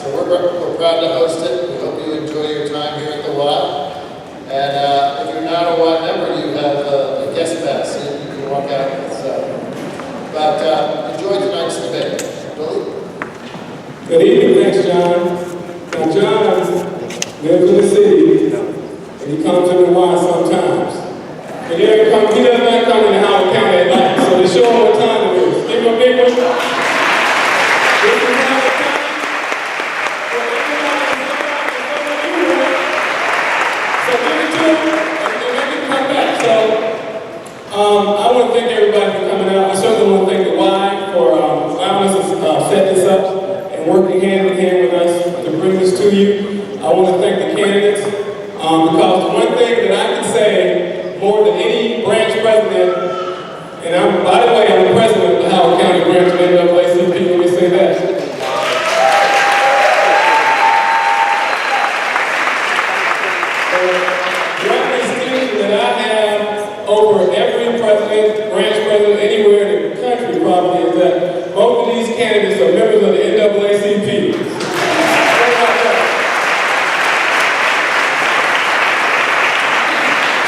So we're proud to host it. We hope you enjoy your time here at the Y. And if you're not a Y member, you have a guest pass, so you can walk out with stuff. But enjoy tonight's debate. Billy? Good evening, thanks, John. Now, John lives in the city, and he comes to the Y sometimes. But he does not come to the Howard County at night, so to show him what time it is. Give him a big one. This is Howard County. So give it to him, and make him come back. So, I want to thank everybody for coming out. I certainly want to thank the Y for allowing us to set this up and working hand in hand with us to bring this to you. I want to thank the candidates because the one thing that I can say more than any branch president, and by the way, I'm the president of the Howard County Branch NAACP, let me say that. The only distinction that I have over every president, branch president, anywhere in the country probably is that both of these candidates are members of the NAACP.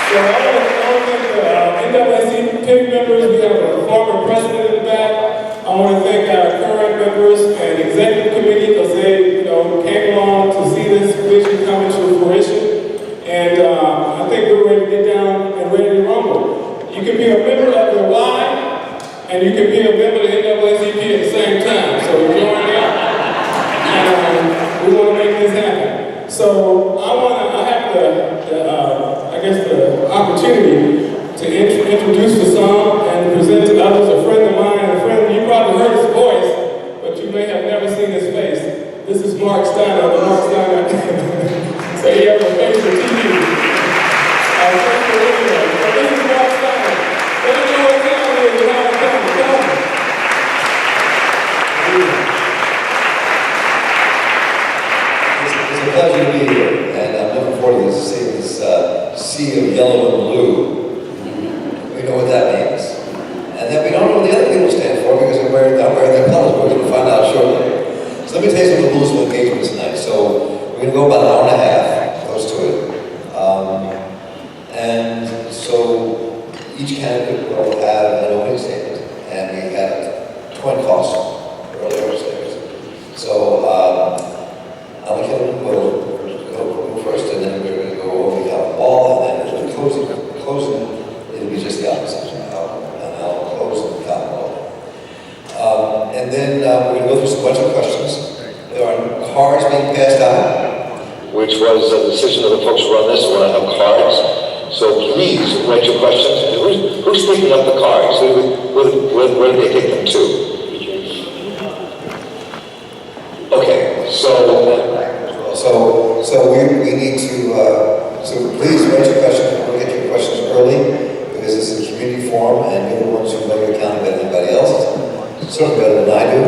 So I want to thank the NAACP members. We have a former president in the back. I want to thank our current members and executive committee because they, came along to see this vision coming to fruition. And I think we're ready to get down and ready to rumble. You can be a member of the Y, and you can be a member of the NAACP at the same time. So join me out. And we want to make this happen. So I have the opportunity to introduce the song and present to others. A friend of mine, you probably heard his voice, but you may have never seen his face. This is Mark Steiner, the Mark Steiner. So he has a face for TV. So this is Mark Steiner. Let me know what time it is and how it's coming. Come on. It's a pleasure to be here, and I'm looking forward to seeing this sea of yellow and blue. We know what that means. And then we don't know what the other people stand for because I'm wearing their colors, but we're going to find out shortly. So let me tell you some of the rules of engagement tonight. So we're going to go about an hour and a half, close to it. And so each candidate will have an opening statement, and we had 20 calls earlier upstairs. So Allan Kittleman will go first, and then we're going to go over the ball, and then we're closing, it'll be just the opposite. And I'll close the ball. And then we're going to go through a bunch of questions. There are cards being passed out, which was a decision of the folks who run this. We're going to have cards. So please write your questions. Who's picking up the cards? Where do they take them to? Okay, so we need to, so please write your questions. We'll get your questions early because this is a community forum and you're the ones who know your county better than anybody else. Certainly better than I do.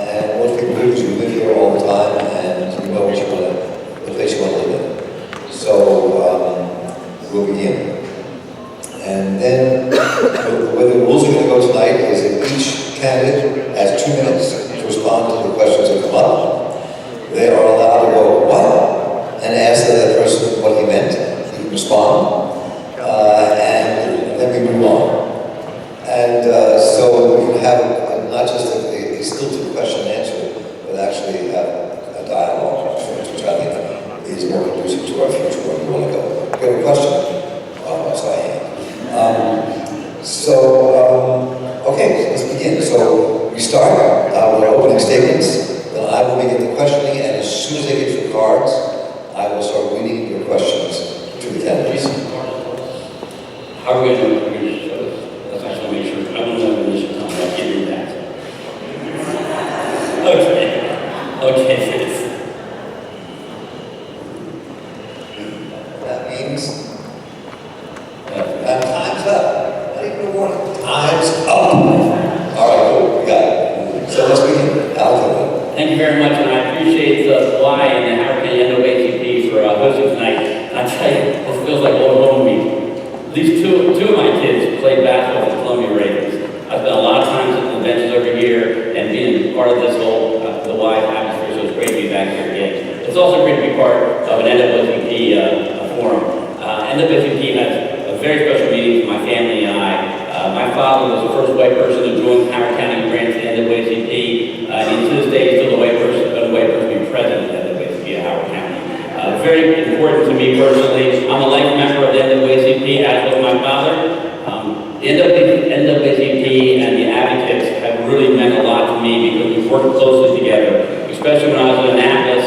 And one thing we do is you live here all the time and you know what place you want to live in. So we'll begin. And then the way the rules are going to go tonight is that each candidate has 2 minutes to respond to the questions that come up. They are allowed to go, what? And ask that person what he meant. He can respond. And then we move on. And so we can have not just a stilted question and answer, but actually have a dialogue, which I think is more conducive to our future where we want to go. You have a question? Oh, that's I am. Okay, let's begin. So we start with our opening statements. Then I will begin the questioning, and as soon as I get your cards, I will start reading your questions to the candidates. How are we going to do this? Let's actually make sure. I don't know when this is on. I'll give you that. Okay. That means time's up. Not even a warning. Time's up. All right, cool. We got it. So let's begin. Allan. Thank you very much, and I appreciate the Y and the Howard County NAACP for hosting tonight. I tell you, this feels like old home week. These two of my kids played basketball with the Columbia Ravens. I spent a lot of time at the benches every year, and being part of this whole the Y atmosphere, so it's great to be back here again. It's also great to be part of an NAACP forum. NAACP has a very special meeting for my family and I. My father was the first white person to join Howard County Branch NAACP, and to this day, he's still the white person to be president of NAACP at Howard County. Very important to me personally. I'm a life member of the NAACP, as was my father. The NAACP and the advocates have really meant a lot to me because we've worked closely together, especially when I was in Annapolis.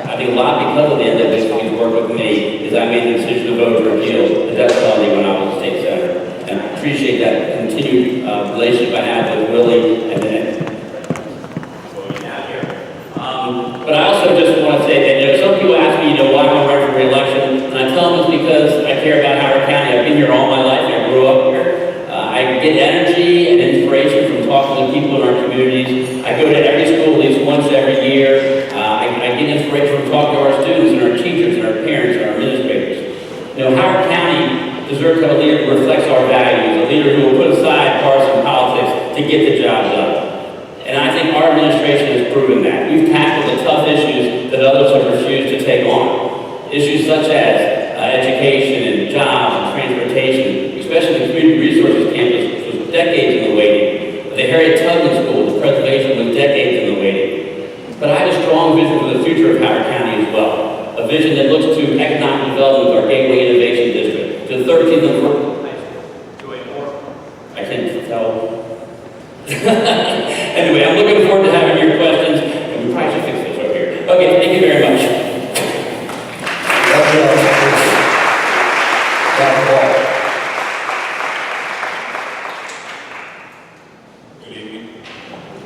I think a lot because of the NAACP's work with me is I made the decision to vote to repeal the death penalty when I was a state senator. And I appreciate that continued relationship I have with Willie and but I also just want to say that, some people ask me, why I'm running for re-election, and I tell them it's because I care about Howard County. I've been here all my life. I grew up here. I get energy and inspiration from talking to people in our communities. I go to every school at least once every year. I get inspiration from talking to our students and our teachers and our parents and our administrators. Howard County deserves to have a leader who reflects our values, a leader who will put aside partisan politics to get the job done. And I think our administration has proven that. We've tackled the tough issues that others have refused to take on. Issues such as education and jobs and transportation, especially the Community Resources Campus, which was decades in the waiting. The Harriet Tubman School, the preservation was decades in the waiting. But I have a strong vision for the future of Howard County as well. A vision that looks to economic development with our Gateway Innovation District, to the 13th and 14th. I can't tell. Anyway, I'm looking forward to having your questions, and we probably should fix this over here. Okay, thank you very much.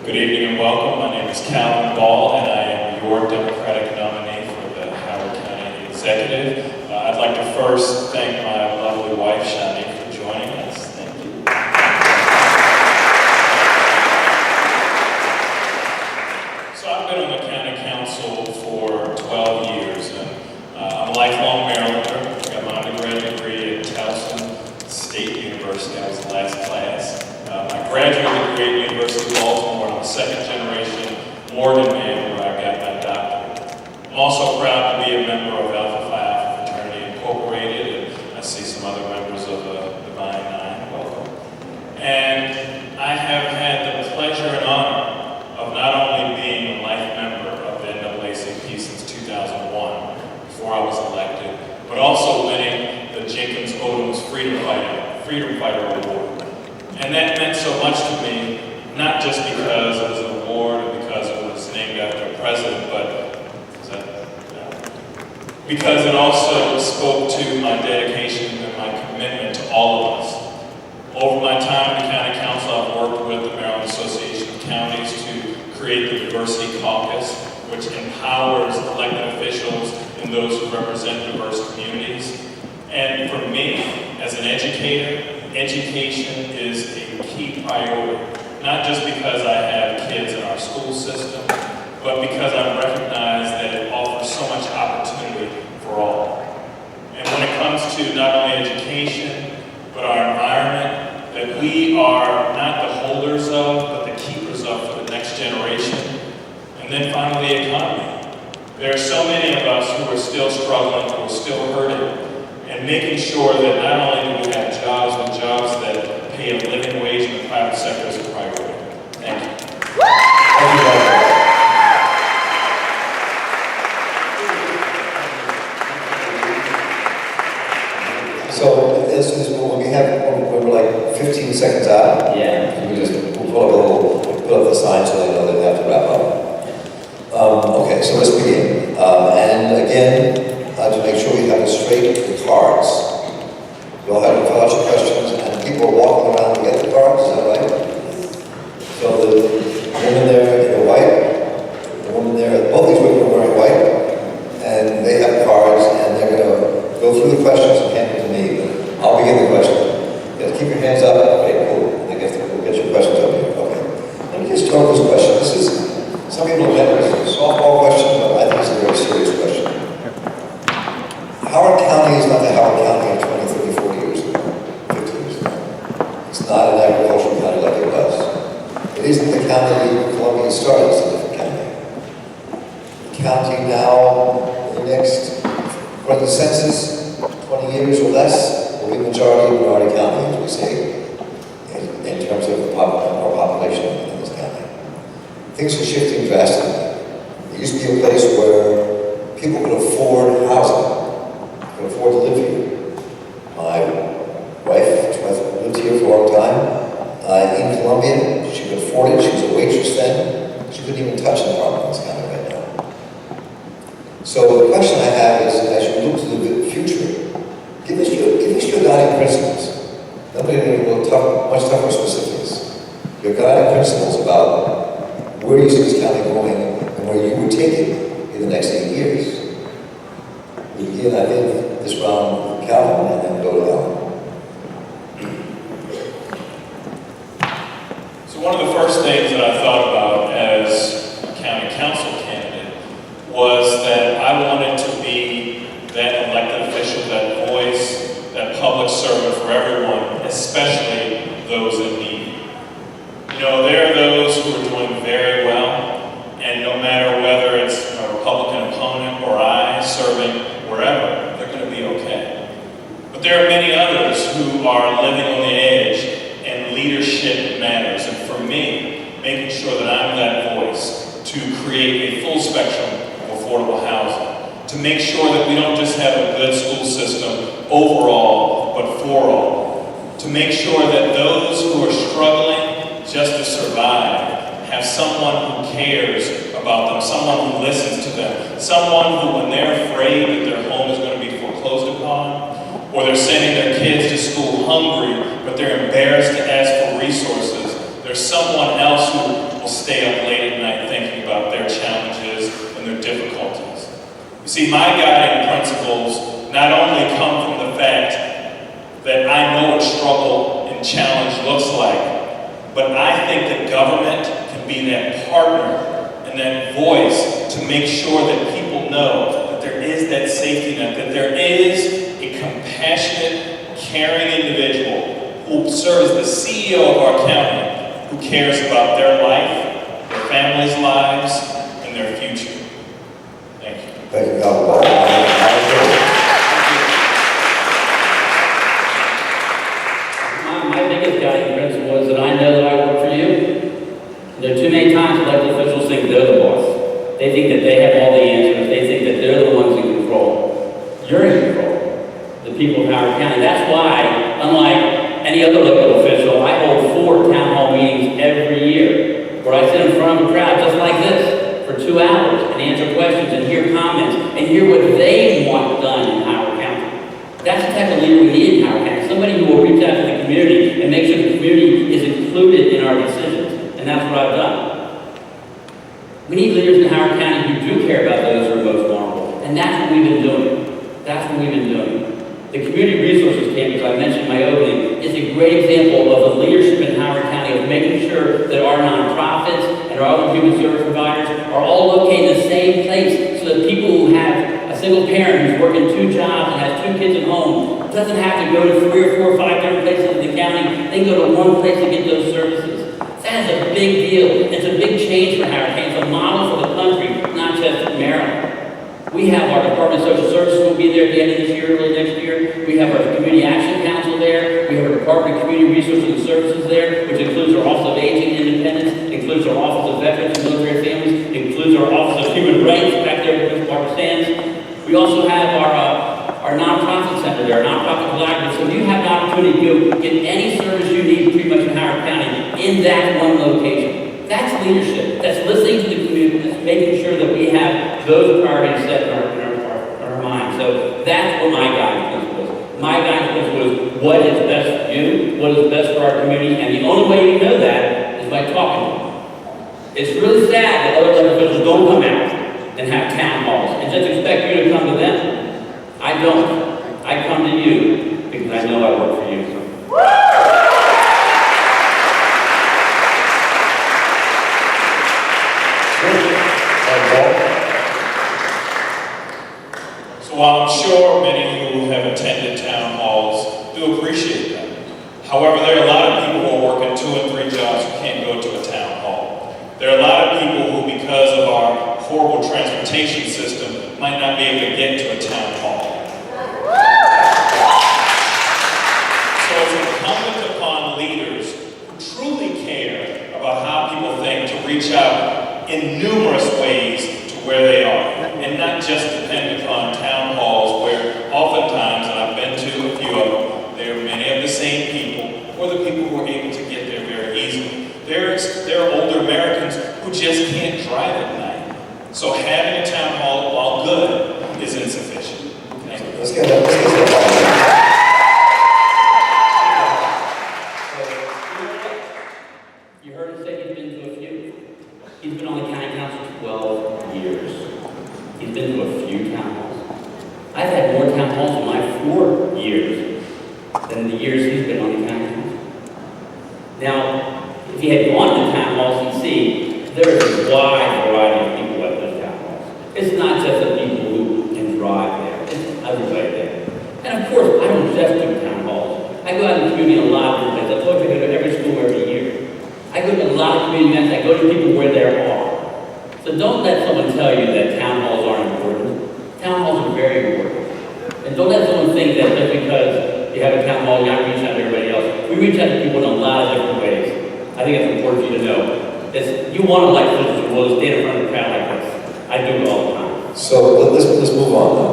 Good evening and welcome. My name is Allan, and I am your Democratic nominee for the Howard County Executive. I'd like to first thank my lovely wife, Shani, for joining us. Thank you. So I've been on the County Council for 12 years, and I'm a lifelong Marylander. I got my undergraduate degree at Towson State University. I was the last class. My graduate degree at University of Baltimore. I'm a second-generation Morgan man where I got my doctorate. I'm also proud to be a member of Alpha Phi Alpha Fraternity Incorporated, and I see some other members of the Divine Nine. Welcome. And I have had the pleasure and honor of not only being a life member of the NAACP since 2001, before I was elected, but also winning the Jenkins Odom's Freedom Fighter Award. And that meant so much to me, not just because it was an award or because it was named after a president, but because it also spoke to my dedication and my commitment to all of us. Over my time in the County Council, I've worked with the Maryland Association of Counties to create the Diversity Caucus, which empowers elected officials and those who represent diverse communities. And for me, as an educator, education is a key priority, not just because I have kids in our school system, but because I recognize that it offers so much opportunity for all. And when it comes to not only education, but our environment, that we are not the holders of, but the keepers of for the next generation. And then finally, the economy. There are so many of us who are still struggling, who are still hurting, and making sure that not only do we have jobs, but jobs that pay a living wage in the private sector is a priority. Thank you. Thank you. So this is when we're like 15 seconds out. Yeah. And we'll put up the sign so they know they have to wrap up. Okay, so let's begin. And again, to make sure we have it straight, the cards. You'll have to fill out your questions, and people are walking around to get the cards, is that right? So the woman there in white, the woman there, both these women are wearing white, and they have cards, and they're going to go through the questions and hand them to me, but I'll begin the question. You have to keep your hands up. Okay, cool. I guess we'll get your questions up here. Okay. Let me just start with this question. This is, some people have had this softball question, but I think it's a very serious question. Howard County is not the Howard County of 20, 30, 40 years ago, 50 years ago. It's not an agricultural county like it was. It isn't the county Columbia started, it's a different county. county now, in the next, for the census, 20 years or less, will be majority minority county, as we say, in terms of our population in this county. Things are shifting drastically. It used to be a place where people could afford housing, could afford to live here. My wife lived here for a long time. In Columbia, she could afford it. She was a waitress then. She couldn't even touch an apartment in this county right now. So the question I have is, as you look to the future, give us your guiding principles. Nobody will much tougher specifics. Your guiding principles about where you see this county going and where you would take it in the next 8 years. We begin, I think, this round with Calvin and then go to Allan. One of the first things that I thought about as a county council candidate was that I wanted to be that elected official, that voice, that public servant for everyone, especially those in need. You know, there are those who are doing very well, and no matter whether it's a Republican opponent or I serving wherever, they're going to be okay. But there are many others who are living on the edge, and leadership matters. And for me, making sure that I'm that voice to create a full spectrum of affordable housing, to make sure that we don't just have a good school system overall, but for all, to make sure that those who are struggling just to survive have someone who cares about them, someone who listens to them, someone who, when they're afraid that their home is going to be foreclosed upon, or they're sending their kids to school hungry, but they're embarrassed to ask for resources, there's someone else who will stay up late at night thinking about their challenges and their difficulties. You see, my guiding principles not only come from the fact that I know what struggle and challenge looks like, but I think that government can be that partner and that voice to make sure that people know that there is that safety net, that there is a compassionate, caring individual who serves the CEO of our county, who cares about their life, their family's lives, and their future. Thank you. Thank you, Calvin. My biggest guiding principle is that I know that I work for you. There are too many times elected officials think they're the boss. They think that they have all the answers. They think that they're the ones in control. You're in control. The people of Howard County. That's why, unlike any other elected official, I hold 4 town hall meetings every year where I sit in front of a crowd just like this for 2 hours and answer questions and hear comments and hear what they want done in Howard County. That's the type of leader we need in Howard County. Somebody who will reach out to the community and make sure the community is included in our decisions. And that's what I've done. We need leaders in Howard County who do care about those who are most vulnerable. And that's what we've been doing. That's what we've been doing. The Community Resources Campus I mentioned in my opening is a great example of the leadership in Howard County of making sure that our nonprofits and our other human service providers are all located in the same place so that people who have a single parent who's working 2 jobs and has 2 kids at home doesn't have to go to 3 or 4 or 5 different places in the county. They go to one place to get those services. That is a big deal. It's a big change for Howard County. It's a model for the country, not just Maryland. We have our Department of Social Services will be there at the end of this year, early next year. We have our Community Action Council there. We have our Department of Community Resources and Services there, which includes our Office of Aging and Independence, includes our Office of Veterans and Military Families, includes our Office of Human Rights back there where Mr. Parker stands. We also have our nonprofit center there, our nonprofit collaborative. So you have an opportunity to get any service you need pretty much in Howard County in that one location. That's leadership. That's listening to the community. That's making sure that we have those priorities set in our mind. So that's what my guiding principle is. My guiding principle is what is best for you, what is best for our community, and the only way you know that is by talking to them. It's really sad that other elected officials don't come out and have town halls and just expect you to come to them. I don't. I come to you because I know I work for you. So while I'm sure many who have attended town halls do appreciate them, however, there are a lot of people who are working 2 and 3 jobs who can't go to a town hall. There are a lot of people who, because of our horrible transportation system might not be able to get to a town hall. So it's incumbent upon leaders who truly care about how people think to reach out in numerous ways to where they are, and not just depend upon town halls where oftentimes, and I've been to a few of them, there are many of the same people, or the people who are able to get there very easily. There are older Americans who just can't drive at night. So having a town hall, while good, is insufficient. Thank you. Let's get that. You heard him say he's been to a few. He's been on the county council 12 years. He's been to a few town halls. I've had more town halls in my 4 years than the years he's been on the county council. Now, if he had gone to town halls, he'd see there is a wide variety of people at those town halls. It's not just the people who can drive there. It's everybody there. And of course, I don't just do town halls. I go out in the community in a lot of different places. I told you I go to every school every year. I go to a lot of community events. I go to people where there are. So don't let someone tell you that town halls aren't important. Town halls are very important. And don't let someone think that just because you have a town hall, you're not reaching out to everybody else. We reach out to people in a lot of different ways. I think it's important for you to know. You want to like citizens who will stand in front of a crowd like this. I do it all the time. So let's move on now.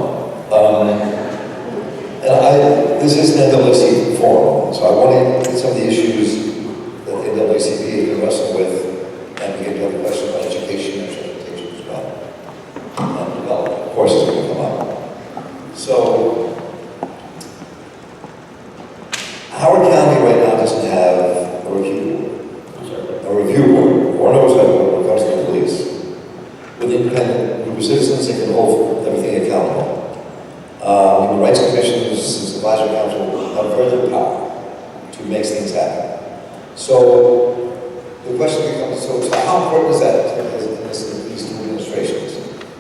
This is an NAACP forum, so I want to get some of the issues that the NAACP has been wrestling with, and we get to have a question about education and transportation as well. Of course, it's going to come up. So, Howard County right now doesn't have a review board, or an oversight board when it comes to the police, with independent group of citizens that can hold everything accountable. Human rights commissions, advisory council have further power to make things happen. So the question becomes: so how important is that in these two administrations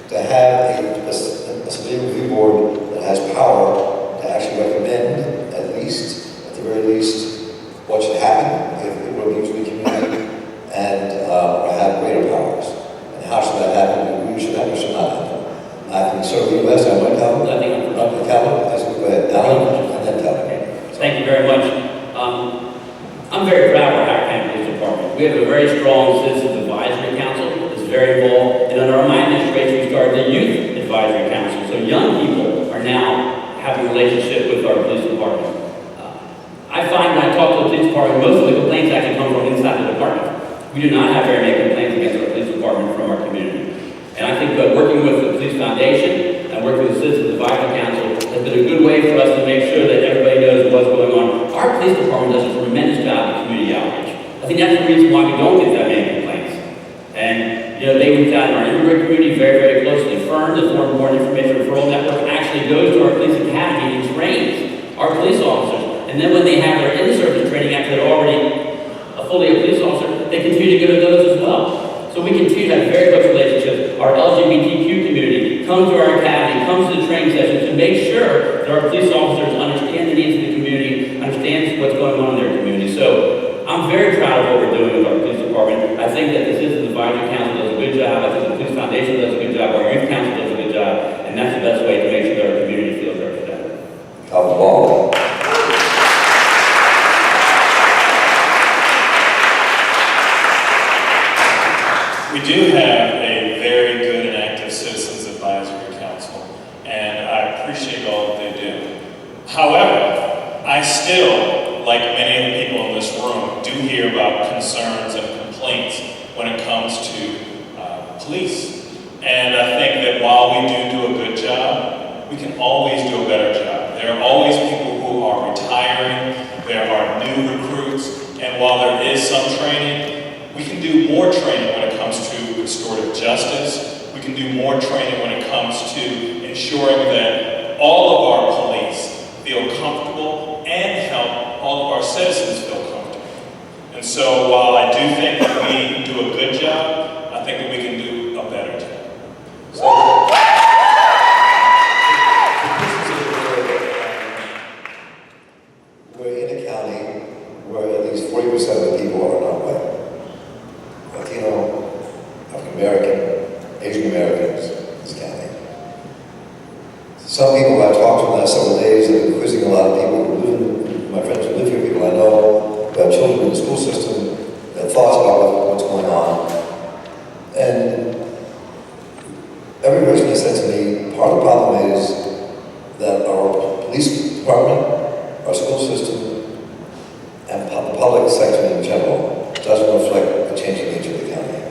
to have a civilian review board that has power to actually recommend, at the very least, what should happen if it were to the community, and have greater powers? And how should that happen? We should happen, should not happen. I think certainly U.S. I might have. I think Go ahead, Allan, and then Calvin. Thank you very much. I'm very proud of our Howard County Police Department. We have a very strong Citizens Advisory Council that's very involved. And under my administration, we started the Youth Advisory Council. So young people are now having a relationship with our police department. I find when I talk to the police department, most of the complaints actually come from inside the department. We do not have very many complaints against our police department from our community. And I think working with the Police Foundation and working with the Citizens Advisory Council has been a good way for us to make sure that everybody knows what's going on. Our police department does a tremendous job of community outreach. I think that's the reason why we don't get that many complaints. And, they reach out in our immigrant community very, very closely. Fern, the Foreign Born Information Referral Network, actually goes to our police academy and trains our police officers. And then when they have their in-service training after they're already fully a police officer, they continue to go to those as well. So we continue to have very close relationships. Our LGBTQ community comes to our academy, comes to the training sessions to make sure that our police officers understand the needs of the community, understand what's going on in their community. So I'm very proud of what we're doing with our police department. I think that the Citizens Advisory Council does a good job. I think the Police Foundation does a good job. Our Youth Council does a good job. And that's the best way to make sure that our community feels represented. We do have a very good and active Citizens Advisory Council, and I appreciate all that they do. However, I still, like many of the people in this room, do hear about concerns and complaints when it comes to police. And I think that while we do a good job, we can always do a better job. There are always people who are retiring, there are new recruits, and while there is some training, we can do more training when it comes to restorative justice. We can do more training when it comes to ensuring that all of our police feel comfortable and help all of our citizens feel comfortable. And so while I do think that we do a good job, I think that we can do a better job. So, we're in a county where at least 40% of the people are not white. Latino, African American, Asian Americans in this county. Some people I've talked to in the last several days have been quizzing a lot of people who live, my friends who live here, people I know, about children in the school system, their thoughts about what's going on. And every person has said to me, part of the problem is that our police department, our school system, and the public sector in general doesn't reflect the changing nature of the county.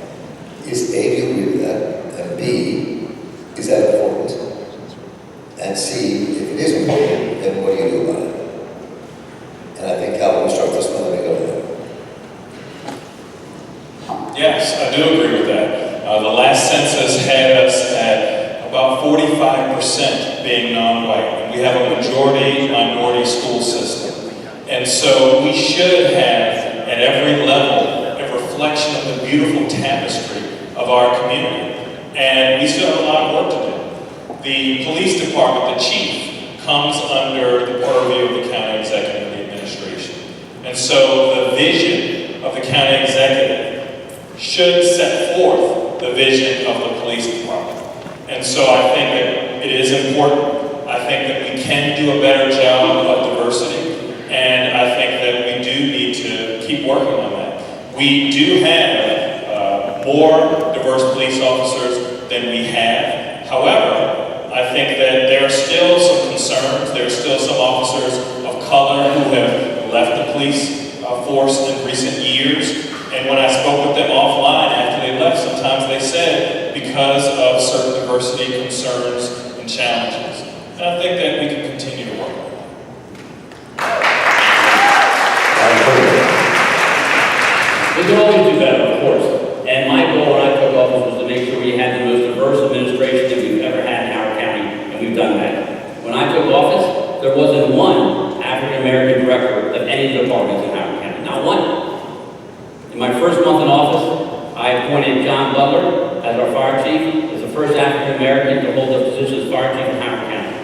Is A, do you agree with that? And B, is that important? And C, if it is important, then what do you do about it? And I think Calvin will start this one, let me go there. Yes, I do agree with that. The last census had us at about 45% being non-white, and we have a majority minority school system. And so we should have, at every level, a reflection of the beautiful tapestry of our community. And we still have a lot of work to do. The police department, the chief, comes under the purview of the county executive and the administration. And so the vision of the county executive should set forth the vision of the police department. And so I think that it is important. I think that we can do a better job of diversity. And I think that we do need to keep working on that. We do have more diverse police officers than we have. However, I think that there are still some concerns. There are still some officers of color who have left the police force in recent years. And when I spoke with them offline after they left, sometimes they said because of certain diversity concerns and challenges. And I think that we can continue to work on that. We can always do better, of course. And my goal when I took office was to make sure we had the most diverse administration that we've ever had in Howard County, and we've done that. When I took office, there wasn't one African-American director of any departments in Howard County, not one. In my first month in office, I appointed John Butler as our fire chief, as the first African-American to hold the position as fire chief in Howard County.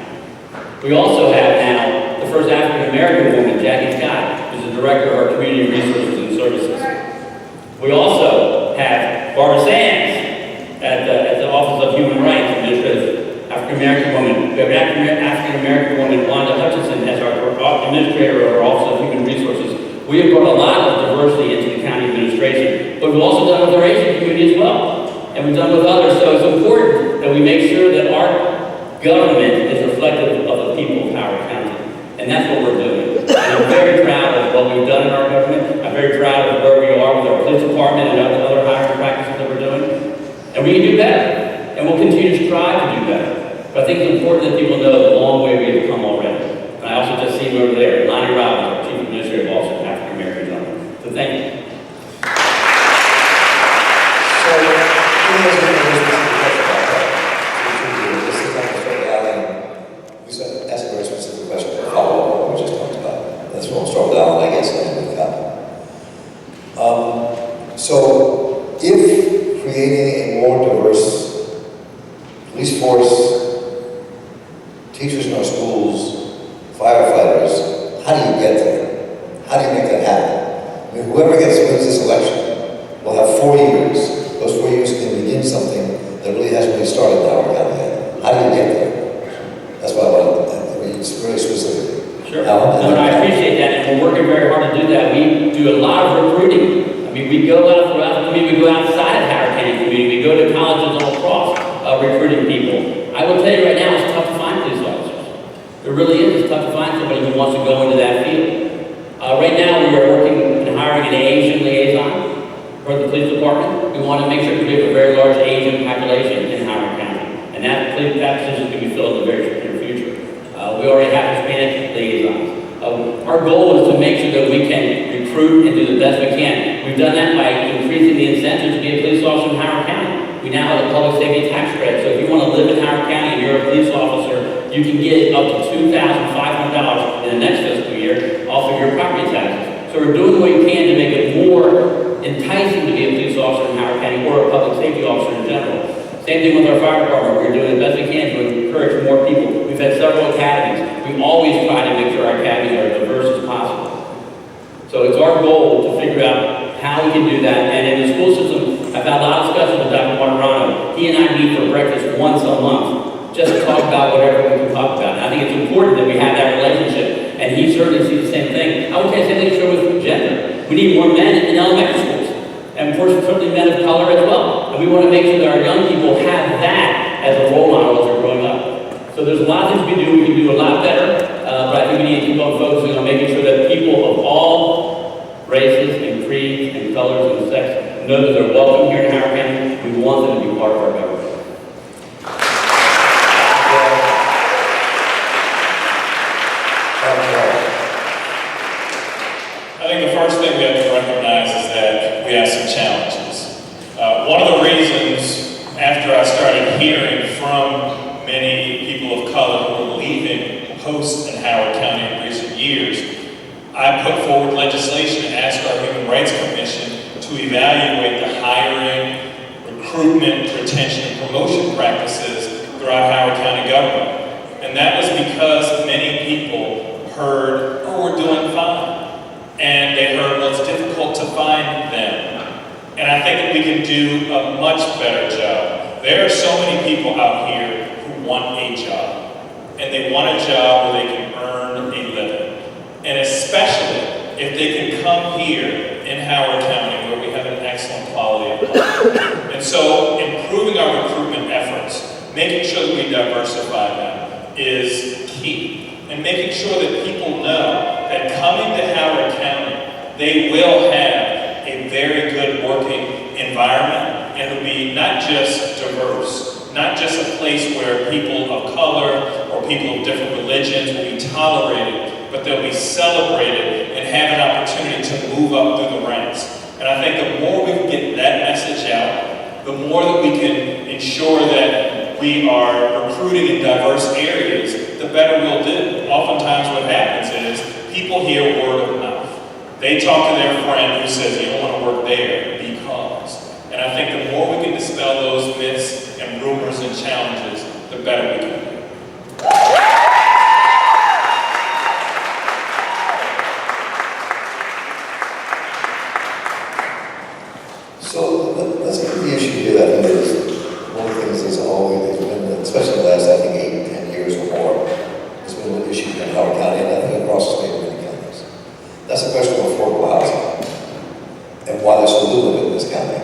We also have now the first African-American woman, Jackie Scott, who's the director of our community resources and services. We also have Barbara Sands at the Office of Human Rights, administrative African-American woman. We have an African-American woman, Wanda Hutchinson, as our administrator of our Office of Human Resources. We have brought a lot of diversity into the county administration, but we've also done with our Asian community as well, and we've done with others. So it's important that we make sure that our government is reflective of the people of Howard County, and that's what we're doing. And I'm very proud of what we've done in our government. I'm very proud of where we are with our police department and other hiring practices that we're doing, and we can do better, and we'll continue to strive to do better. But I think it's important that people know the long way we have come already. And I also just see him over there, Lonnie Robbins, our Chief Administrative Officer of African American Government. So thank you. So, who has been a specific question about that? This is not just for Allan. We said, ask a very specific question to follow up what we just talked about. That's what we'll start with Allan, I guess, and then with Calvin. So, if creating a more diverse police force, teachers in our schools, firefighters, how do you get there? How do you make that happen? I mean, whoever wins this election will have 4 years. Those 4 years can begin something that really hasn't really started in Howard County yet. How do you get there? That's what I want to, I mean, it's very specific. Sure. No, and I appreciate that, and we're working very hard to do that. We do a lot of recruiting. I mean, we go out throughout the community, we go outside of Howard County community, we go to colleges all across recruiting people. I will tell you right now, it's tough to find police officers. It really is. It's tough to find somebody who wants to go into that field. Right now, we are working and hiring an Asian liaison for the police department. We want to make sure that we have a very large Asian population in Howard County, and that position can be filled in the very near future. We already have Hispanic liaisons. Our goal is to make sure that we can recruit and do the best we can. We've done that by increasing the incentives to be a police officer in Howard County. We now have a public safety tax credit, so if you want to live in Howard County and you're a police officer, you can get up to $2,500 in the next fiscal year off of your property taxes. So we're doing what we can to make it more enticing to be a police officer in Howard County or a public safety officer in general. Same thing with our fire department. We're doing the best we can to encourage more people. We've had several academies. We always try to make sure our academies are as diverse as possible. So it's our goal to figure out how we can do that. And in the school system, I've had a lot of discussions with Dr. Martirano. he and I meet for breakfast once a month, just to talk about whatever we can talk about. And I think it's important that we have that relationship, and he certainly sees the same thing. I would say the same thing with gender. We need more men in elementary schools, and of course, certainly men of color as well. And we want to make sure that our young people have that as a role model as they're growing up. So there's a lot of things we can do a lot better, but I think we need to keep on focusing on making sure that people of all races and creeds and colors and sex know that they're welcome here in Howard County. We want them to be part of our government. I think the first thing we have to recognize is that we have some challenges. One of the reasons, after I started hearing from many people of color who were leaving posts in Howard County in recent years, I put forward legislation and asked our Human Rights Commission to evaluate the hiring, recruitment, retention, and promotion practices throughout Howard County government. And that was because many people heard, oh, we're doing fine. And they heard, well, it's difficult to find them. And I think that we can do a much better job. There are so many people out here who want a job. And they want a job where they can earn a living. And especially if they can come here in Howard County where we have an excellent quality of life. And so improving our recruitment efforts, making sure that we diversify them is key. And making sure that people know that coming to Howard County, they will have a very good working environment, and it'll be not just diverse, not just a place where people of color or people of different religions will be tolerated, but they'll be celebrated and have an opportunity to move up through the ranks. And I think the more we can get that message out, the more that we can ensure that we are recruiting in diverse areas, the better we'll do. Oftentimes what happens is people hear word of mouth. They talk to their friend who says, you don't want to work there because. And I think the more we can dispel those myths and rumors and challenges, the better we can do. So let's get to the issue here. I think is one of the things that's always been, especially in the last, I think, 8 to 10 years or more, has been an issue in Howard County, and I think across the state of many counties. That's the question of affordable housing and why there's so little of it in this county.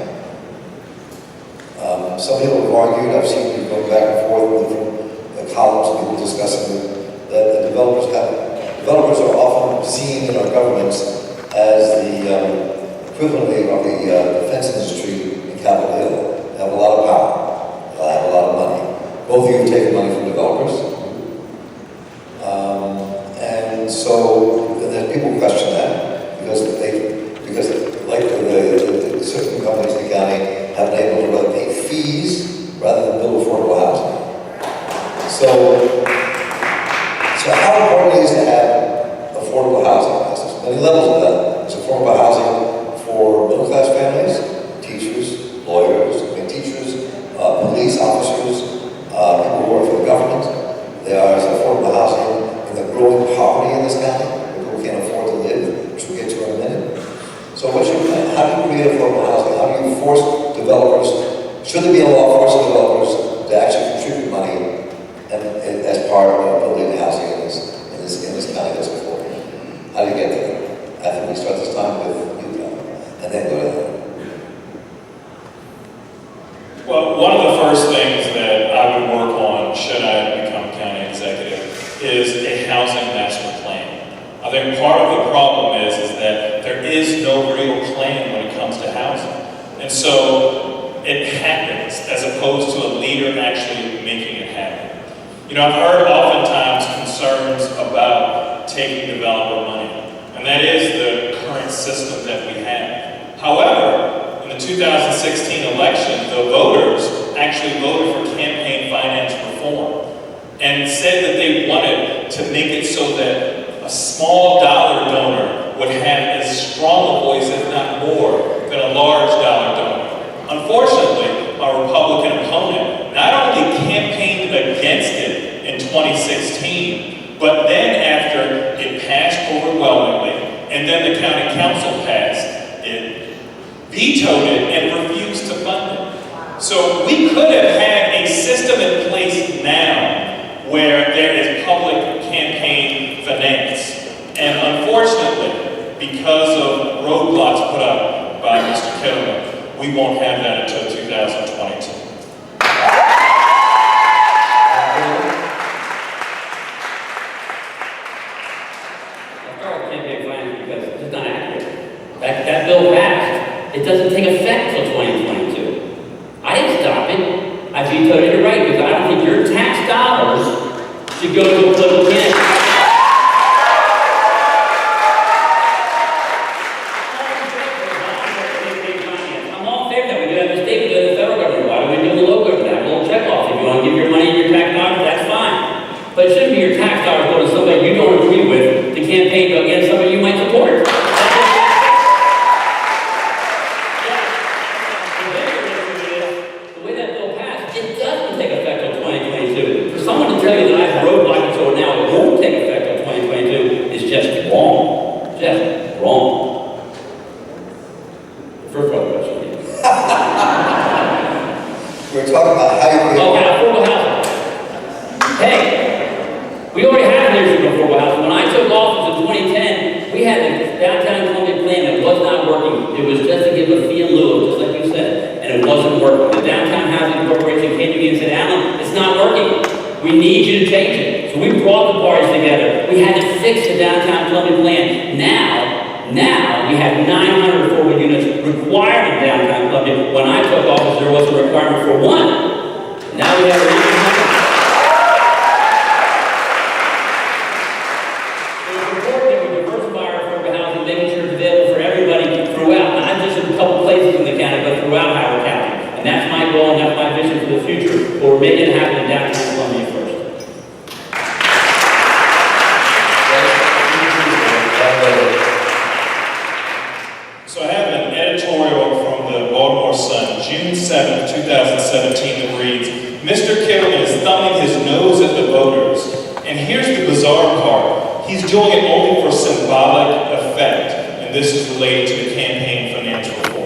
Some people have argued, I've seen people going back and forth with different columns, people discussing it, that the developers are often seen in our governments as the equivalent of the defense industry in Capitol Hill. They have a lot of power. They have a lot of money. Both of you have taken money from developers. And so then people question that because like the certain companies in the county have been able to rather pay fees rather than build affordable housing. So how important it is to have affordable housing? There's many levels of that. There's affordable housing for middle-class families, teachers, lawyers, police officers, people who work for the government. There is affordable housing in the growing poverty in this county, where people can't afford to live, which we'll get to in a minute. So what's your plan? How do you create affordable housing? How do you force developers, should there be a law forcing developers to actually contribute money and as part of building housing in this county that's affordable? How do you get there? I think we start this time with you, and then go to that. Well, one of the first things that I would work on, should I become county executive, is a housing master plan. I think part of the problem is that there is no real plan when it comes to housing. And so it happens as opposed to a leader actually making it happen. You know, I've heard oftentimes concerns about taking developer money, and that is the current system that we have. However, in the 2016 election, the voters actually voted for campaign finance reform and said that they wanted to make it so that a small dollar donor would have as strong a voice, if not more, than a large dollar donor. Unfortunately, our Republican opponent not only campaigned against it in 2016, but then after it passed overwhelmingly, and then the county council passed it, vetoed it and refused to fund it. So we could have had a system in place now where there is public campaign finance. And unfortunately, because of roadblocks put up by Mr. Kittleman, we won't have that until 2022. That bill passed. It doesn't take effect till 2022. I didn't stop it. I vetoed it right because I don't think your tax dollars should go to a political candidate. I'm all in favor that we do have the state, we do have the federal government. Why do we do the local government? Have a little check off. If you want to give your money to your tax dollars, that's fine. But it shouldn't be your tax dollars going to somebody you don't agree with to campaign against somebody you might support. We're talking about how you create. Okay, affordable housing. Hey, we already have an issue with affordable housing. When I took office in 2010, we had a downtown Columbia plan that was not working. It was just to give a fee in lieu, just like you said, and it wasn't working. The Downtown Housing Corporation came to me and said, Allan, it's not working. We need you to change it. So we brought the parties together. We had to fix the downtown Columbia plan. Now we have 900 affordable units required in downtown Columbia. When I took office, there was a requirement for one. Now we have 900. So it's important that we diversify our affordable housing, making sure it's available for everybody throughout, not just in a couple places in the county, but throughout Howard County. And that's my goal and that's my vision for the future. But we're making it happen in downtown Columbia first. So I have an editorial from the Baltimore Sun, June 7, 2017, that reads, Mr. Kittleman is thumbing his nose at the voters. And here's the bizarre part. He's doing it only for symbolic effect. And this is related to the campaign finance reform.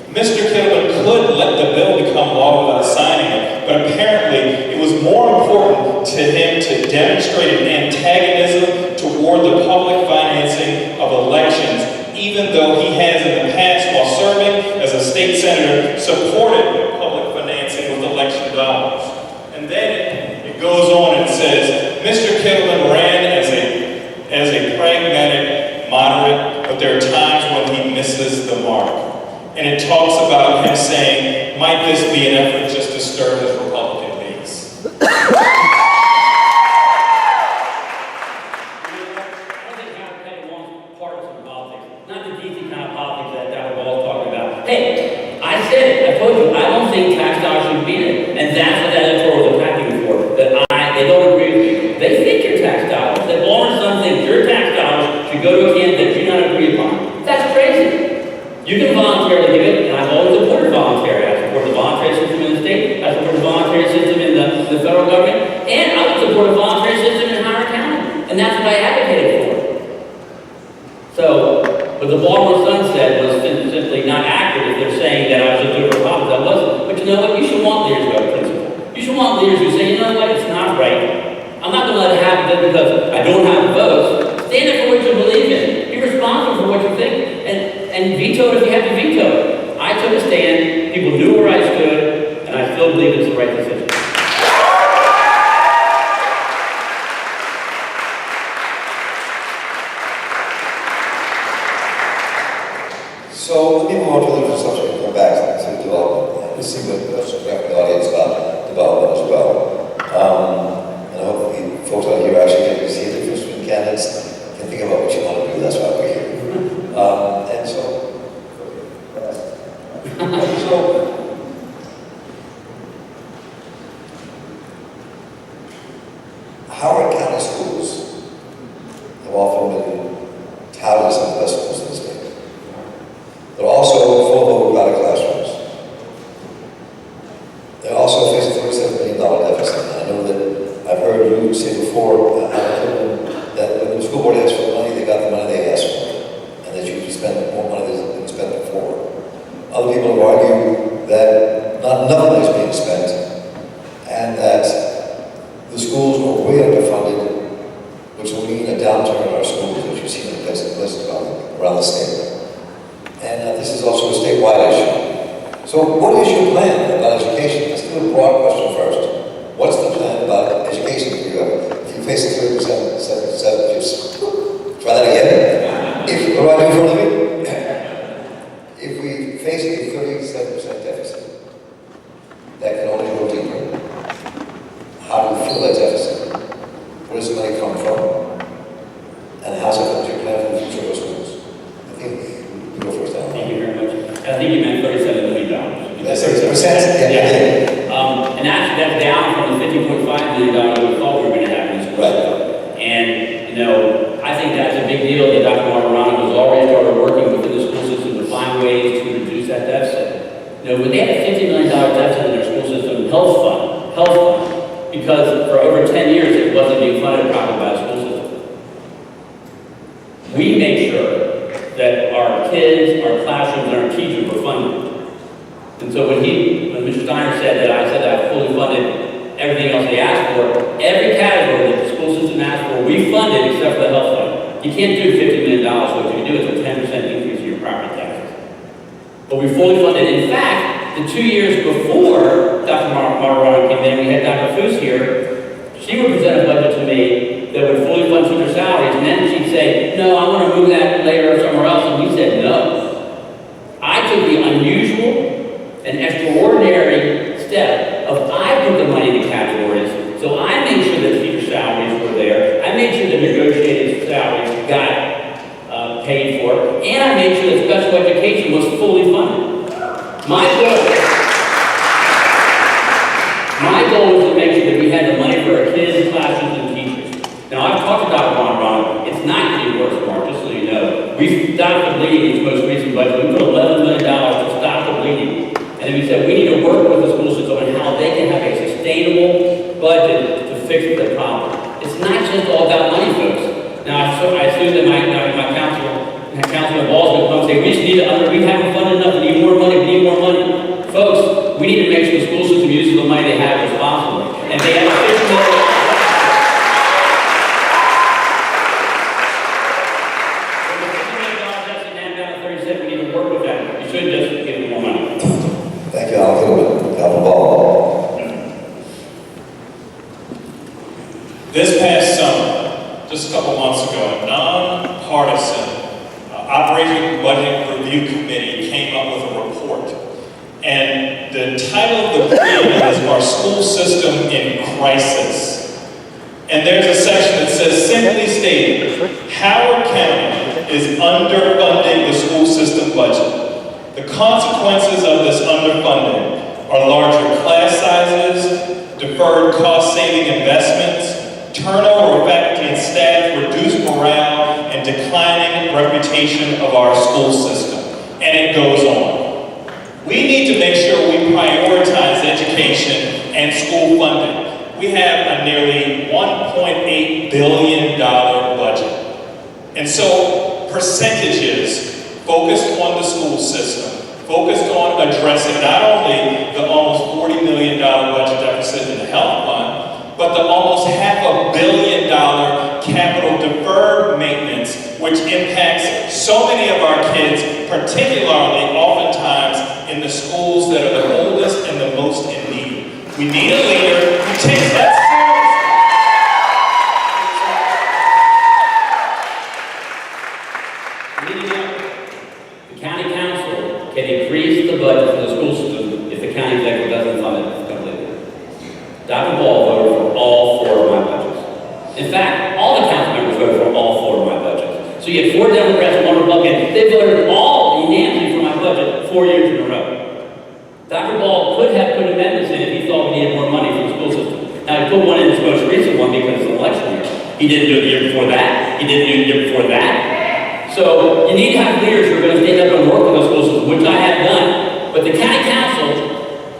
Mr. Kittleman could let the bill become law without signing it, but apparently it was more important to him to demonstrate an antagonism toward the public financing of elections, even though he has in the past, while serving as a state senator, supported public financing with election dollars. And then it goes on and says, Mr. Kittleman ran as a pragmatic moderate, but there are times when he misses the mark. And it talks about him saying, might this be an effort just to stir his Republican base? Hey, I said it. I told you, I don't think tax dollars should be in it. And that's what that editorial was attacking me for. That they don't agree with me. They think your tax dollars. That Allan and Son thinks your tax dollars should go to a candidate that you not agree upon. That's crazy. You can voluntarily give it, and I've always supported voluntary. I support the voluntary system in the state. I support the voluntary system in the federal government. And I would support a voluntary system in Howard County. And that's what I advocated for. So, what the Baltimore Sun said was simply not accurate if they're saying that I was a good Republican. I wasn't. But you know what? You should want leaders who have principle. You should want leaders who say, you know what? It's not right. I'm not going to let it happen just because I don't have the votes. Stand up for what you believe in. Be responsible for what you think. And veto it if you have to veto it. I took a stand. People knew where I stood. And I still believe it's the right decision. So let me move on to a different subject and come back to development. This seems like that's the audience about development as well. And hopefully folks out here actually get to see the difference between candidates and think about what you want to do. That's why we're here. And so Howard County schools have often been touted as some of the best schools in the state. They're also full of overcrowded classrooms. They also face a $37 million deficit. And I know that I've heard you say before that when the school board asked for money, they got the money they asked for, and that you should spend more money than spent before. Other people have argued that not enough money is schools are way underfunded, which will mean a downturn in our schools, as you've seen in places around the state. And this is also a statewide issue. So what is your plan about education? Let's do a broad question first. What's the plan about education for you? If you face a 30% just try that again. What do I do for a living? If we face a 37% deficit, that can only go deeper. How do we fill that deficit? Where does the money come from? And how's it going to plan for the future of our schools? I think you go first, Allan. Thank you very much. I think you meant $37 million. That's 30%? Yeah. And actually, that's down from the $50.5 million we thought we were going to have in this Right. And, I think that's a big deal that Dr. Martirano has already started working within the school system to find ways to reduce that deficit. When they had a $50 million deficit in their school system health fund, because for over 10 years it wasn't being funded properly by the school system. We make sure that our kids, our classrooms, and our teachers were funded. And so when Mr. Steiner said that I fully funded everything else they asked for, every category that the school system asked for, we funded except for the health fund. You can't do $50 million, so what you can do is a 10% increase in your property taxes. But we fully funded. In fact, the 2 years before Dr. Martirano came in, we had Dr. Foose here. She would present a budget to me that would fully fund teacher salaries, and then she'd say, no, I want to move that later somewhere else, and we said no. I took the unusual and extraordinary step of I put the money in the categories, so I made sure that teacher salaries were there, I made sure the negotiated salaries got paid for, and I made sure that special education was fully funded. My goal was to make sure that we had the money for our kids, classrooms, and teachers. Now, I've talked to Dr. Martirano. It's not getting worse, Mark, just so you know. We stopped the bleeding in this most recent budget. We put $11 million to stop the bleeding. And then we said we need to work with the school system on how they can have a sustainable budget to fix the problem. It's not just all about money, folks. Now, I assume that my councilman Ball's going to come and say, we haven't funded enough, we need more money. Folks, we need to make sure the school system uses the money they have responsibly. And they have a $50 million. We need to work with that. You shouldn't just give them more money. Thank you, Allan. Allan Ball. This past summer, just a couple months ago, a nonpartisan Operating Budget Review Committee came up with a report. And the title of the preamble is Our School System in Crisis. And there's a section that says, simply stated, Howard County is underfunding the school system budget. The consequences of this underfunding are larger class sizes, deferred cost-saving investments, turnover of faculty and staff, reduced morale, and declining reputation of our school system. And it goes on. We need to make sure we prioritize education and school funding. We have a nearly $1.8 billion budget. And so percentages focused on the school system, focused on addressing not only the almost $40 million budget deficit in the health fund, but the almost $500 million capital deferred maintenance, which impacts so many of our kids, particularly oftentimes in the schools that are the oldest and the most in need. We need a leader who takes that seriously. The county council can increase the budget for the school system if the county executive doesn't fund it completely. Dr. Ball voted for all 4 of my budgets. In fact, all the council members voted for all 4 of my budgets. So you had 4 Democrats and 1 Republican. They voted all unanimously for my budget 4 years in a row. Dr. Ball could have put amendments in if he thought we needed more money for the school system. Now, he put one in his most recent one because it's an election year. He didn't do it the year before that. He didn't do it the year before that. So you need to have leaders who are going to stand up and work with the school system, which I have done. But the county council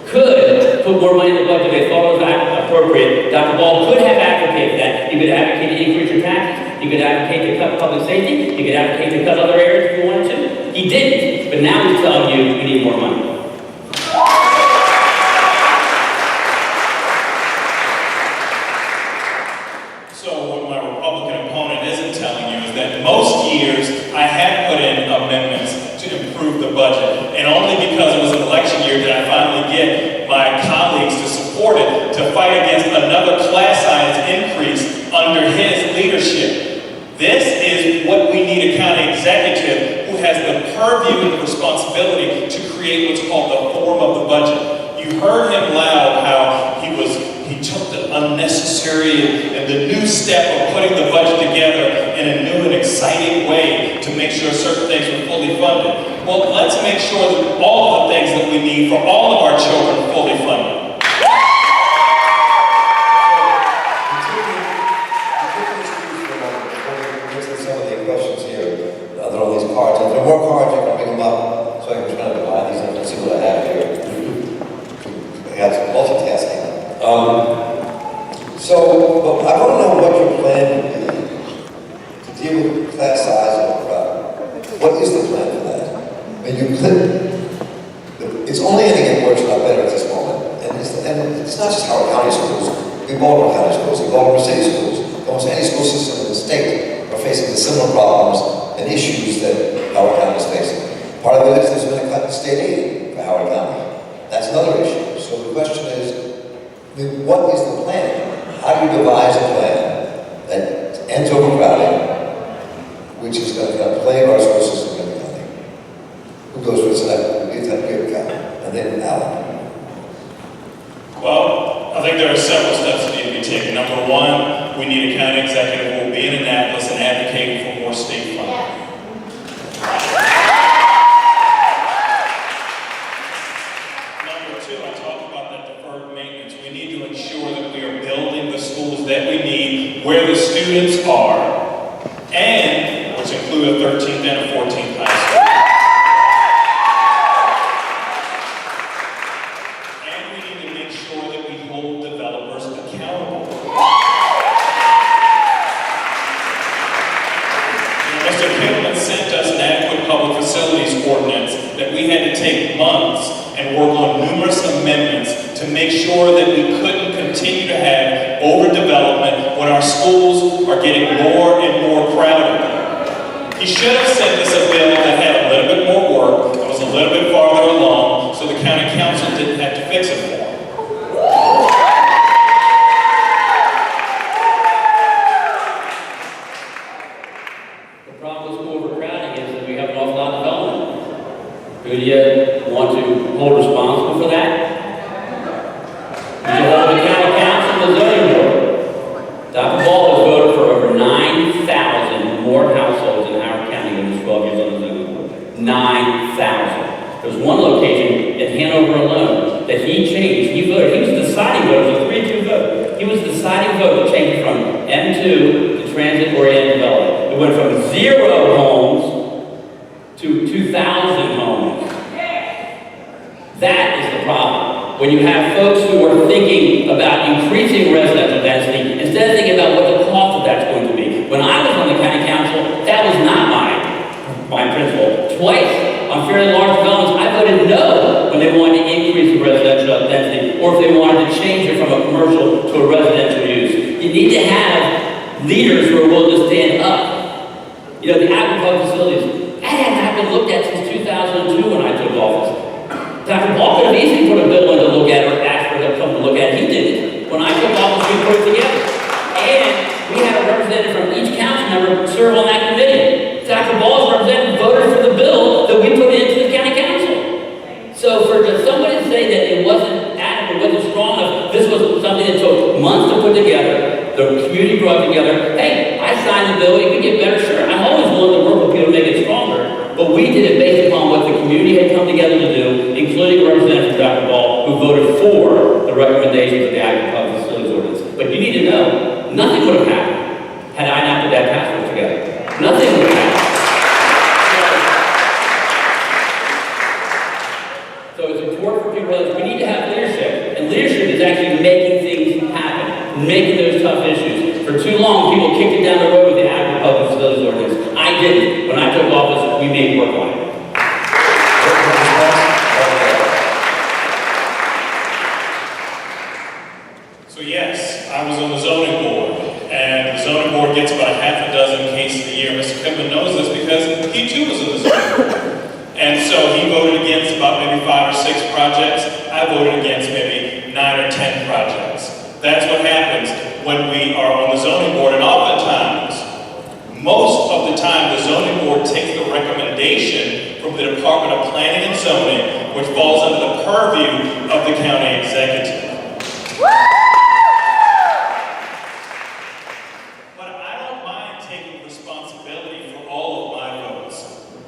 could put more money in the budget they thought was appropriate. Dr. Ball could have advocated that. He could advocate to increase your taxes. He could advocate to cut public safety. He could advocate to cut other areas if he wanted to. He didn't. But now he's telling you we need more money. supported to fight against another class size increase under his leadership. This is what we need: a county executive who has the purview and the responsibility to create what's called the form of the budget. You heard him loud how he took the unnecessary and the new step of putting the budget together in a new and exciting way to make sure certain things were fully funded. Well, let's make sure that all of the things that we need for all of our children are fully funded. Some of the questions here, there are all these cards. If there are more cards, you can bring them up so I can try to divide these up and see what I have here. I got some multitasking. But I want to know what your plan would be to deal with class size and crowd. What is the plan for that? I mean, you could, it's only going to get worse, not better at this moment. And it's not just Howard County schools, we Baltimore County schools, we Baltimore City schools, almost any school system in the state are facing the similar problems and issues that Howard County is facing. Part of it is there's been a cut in state aid for Howard County. That's another issue. So the question is, I mean, what is the plan? How do you devise a plan that ends overcrowding, which is going to plague our school system in the county? Who goes first? And then Allan. Well, I think there are several steps that need to be taken. Number one, we need a county executive who will be in Annapolis and advocating for more state funding. Number two, I talked about that deferred maintenance. We need to ensure that we are building the schools that we need where the students are, and which include a 13th and a 14th high school. And we need to make sure that we hold developers accountable. Mr. Kittleman sent us an adequate public facilities ordinance that we had to take months and work on numerous amendments to make sure that we couldn't continue to have overdevelopment when our schools are getting more and more crowded. He should have sent us a bill that had a little bit more work, that was a little bit farther along, so the county council didn't have to fix it for him. The problem with school overcrowding is that we have an awful lot of development. Do you want to hold responsible for that? You hold the county council and the zoning board. Dr. Ball has voted for over 9,000 more households in Howard County than his 12 years on the zoning board. 9,000. There's one location in Hanover alone that he changed. He voted. He was the deciding vote. It was a 3-2 vote. He was the deciding vote to change it from M2 to transit-oriented development. It went from 0 homes to 2,000 homes. That is the problem. When you have folks who are thinking about increasing residential density instead of thinking about what the cost of that's going to be. When I was on the county council, that was not my principle. Twice on fairly large developments, I voted no when they wanted to increase the residential density or if they wanted to change it from a commercial to a residential use. You need to have leaders who are willing to stand up. You know, the agricultural facilities, that hadn't been looked at since 2002 when I took office. Dr. Ball could have easily put a bill in to look at or asked for them to come to look at it. He didn't. When I took office, we put it together. And we had a representative from each council member serve on that committee. Dr. Ball's representative voted for the bill that we put into the county council. So for somebody to say that it wasn't adequate, wasn't strong enough, this was something that took months to put together, the community brought together. Hey, I signed the bill, it could get better, sure. I'm always willing to work with people to make it stronger. But we did it based upon what the community had come together to do, including Representative Dr. Ball, who voted for the recommendations of the agricultural facilities ordinance. But you need to know, nothing would have happened had I not put that task force together. Nothing would have happened. So it's important for people to realize we need to have leadership. And leadership is actually making things happen, making those tough issues. For too long, people kicked it down the road with the agricultural facilities ordinance. I didn't. When I took office, we made work on it. So yes, I was on the zoning board, and the zoning board gets about half a dozen cases a year. Mr. Kittleman knows this because he too was on the zoning board. And so he voted against about maybe 5 or 6 projects. I voted against maybe 9 9 or 10 projects. That's what happens when we are on the zoning board, and oftentimes, most of the time, the zoning board takes the recommendation from the Department of Planning and Zoning, which falls under the purview of the county executive. But I don't mind taking responsibility for all of my votes.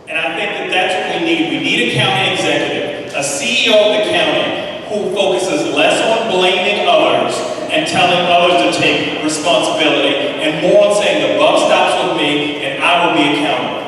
And I think that that's what we need. We need a county executive, a CEO of the county, who focuses less on blaming others and telling others to take responsibility, and more on saying the buck stops with me and I will be accountable.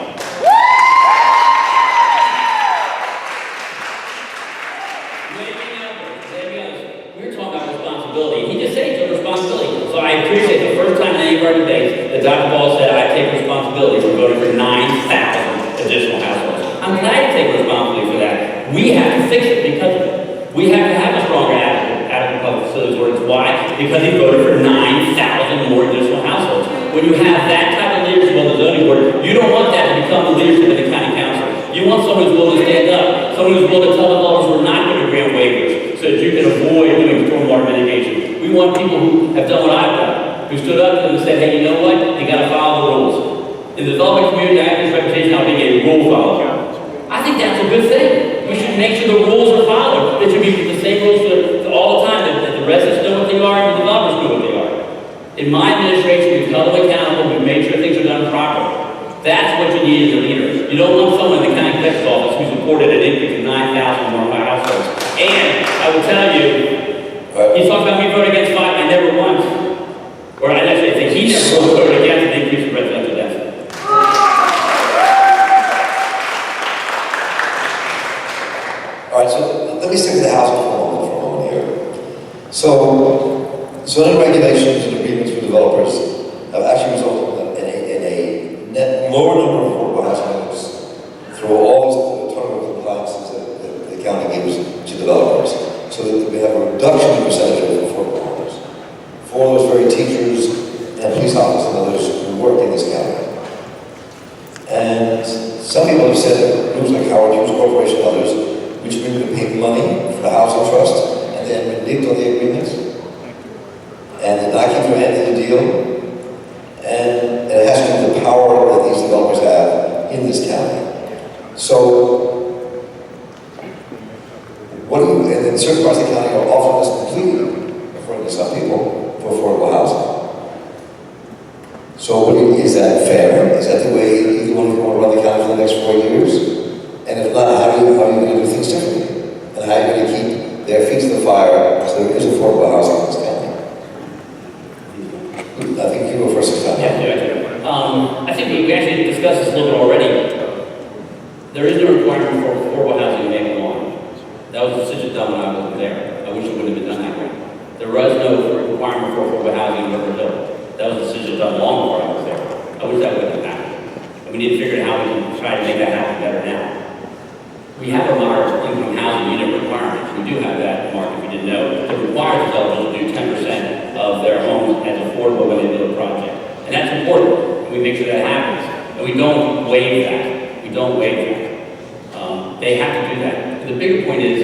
We're talking about responsibility. He just said he took responsibility. So I appreciate the first time in any of our debates that Dr. Ball said, I take responsibility for voting for 9,000 additional households. I'm glad you take responsibility for that. We have to fix it because of it. We have to have a stronger adequate public facilities ordinance. Why? Because he voted for 9,000 more additional households. When you have that type of leadership on the zoning board, you don't want that to become the leadership of the county council. You want someone who's willing to stand up, someone who's willing to tell developers we're not going to grant waivers so that you can avoid doing stormwater mitigation. We want people who have done what I've done, who stood up to them and said, hey, you know what? You got to follow the rules. In the development community, I have this reputation of being a rule follower. I think that's a good thing. We should make sure the rules are followed. It should be the same rules for all the time, that the residents know what they are and the developers know what they are. In my administration, we've held them accountable, we've made sure things are done properly. That's what you need as a leader. You don't want someone in the county executive's office who supported an increase of 9,000 more households. And I will tell you, he talked about me voting against 5, I never once, or I actually think he never voted against an increase in residential density. All right, so let me stick with the housing for a moment here. So, zoning regulations and agreements with developers have actually resulted in a net lower number of affordable housing units through all these total compliances that the county gives to developers. So that we have a reduction in percentage of affordable homes for those very teachers and police officers and others who work in this county. And some people have said that groups like Howard County Corporation and others, which mean to pay money for the housing trust and then reneged on the agreements and did not keep their hand in the deal. And it has to do with the power that these developers have in this county. So, what do you, and in certain parts of the county are offering this completely, according to some people, for affordable housing. So, is that fair? Is that the way you want to run the county for the next 4 years? And if not, how are you going to do things differently? And how are you going to keep their feet to the fire so there is affordable housing in this county? I think you go first this time. I think we actually discussed this a little bit already. There is no requirement for affordable housing in Maple Lawn. That was a decision done when I wasn't there. I wish it would have been done that way. There was no requirement for affordable housing in River Hill. That was a decision done long before I was there. I wish that would have happened. And we need to figure out how we can try to make that happen better now. We have a moderate income housing unit requirement. We do have that, Mark, if you didn't know. It requires developers to do 10% of their homes as affordable when they do a project. And that's important. We make sure that happens. And we don't waive that. We don't waive that. They have to do that. But the bigger point is,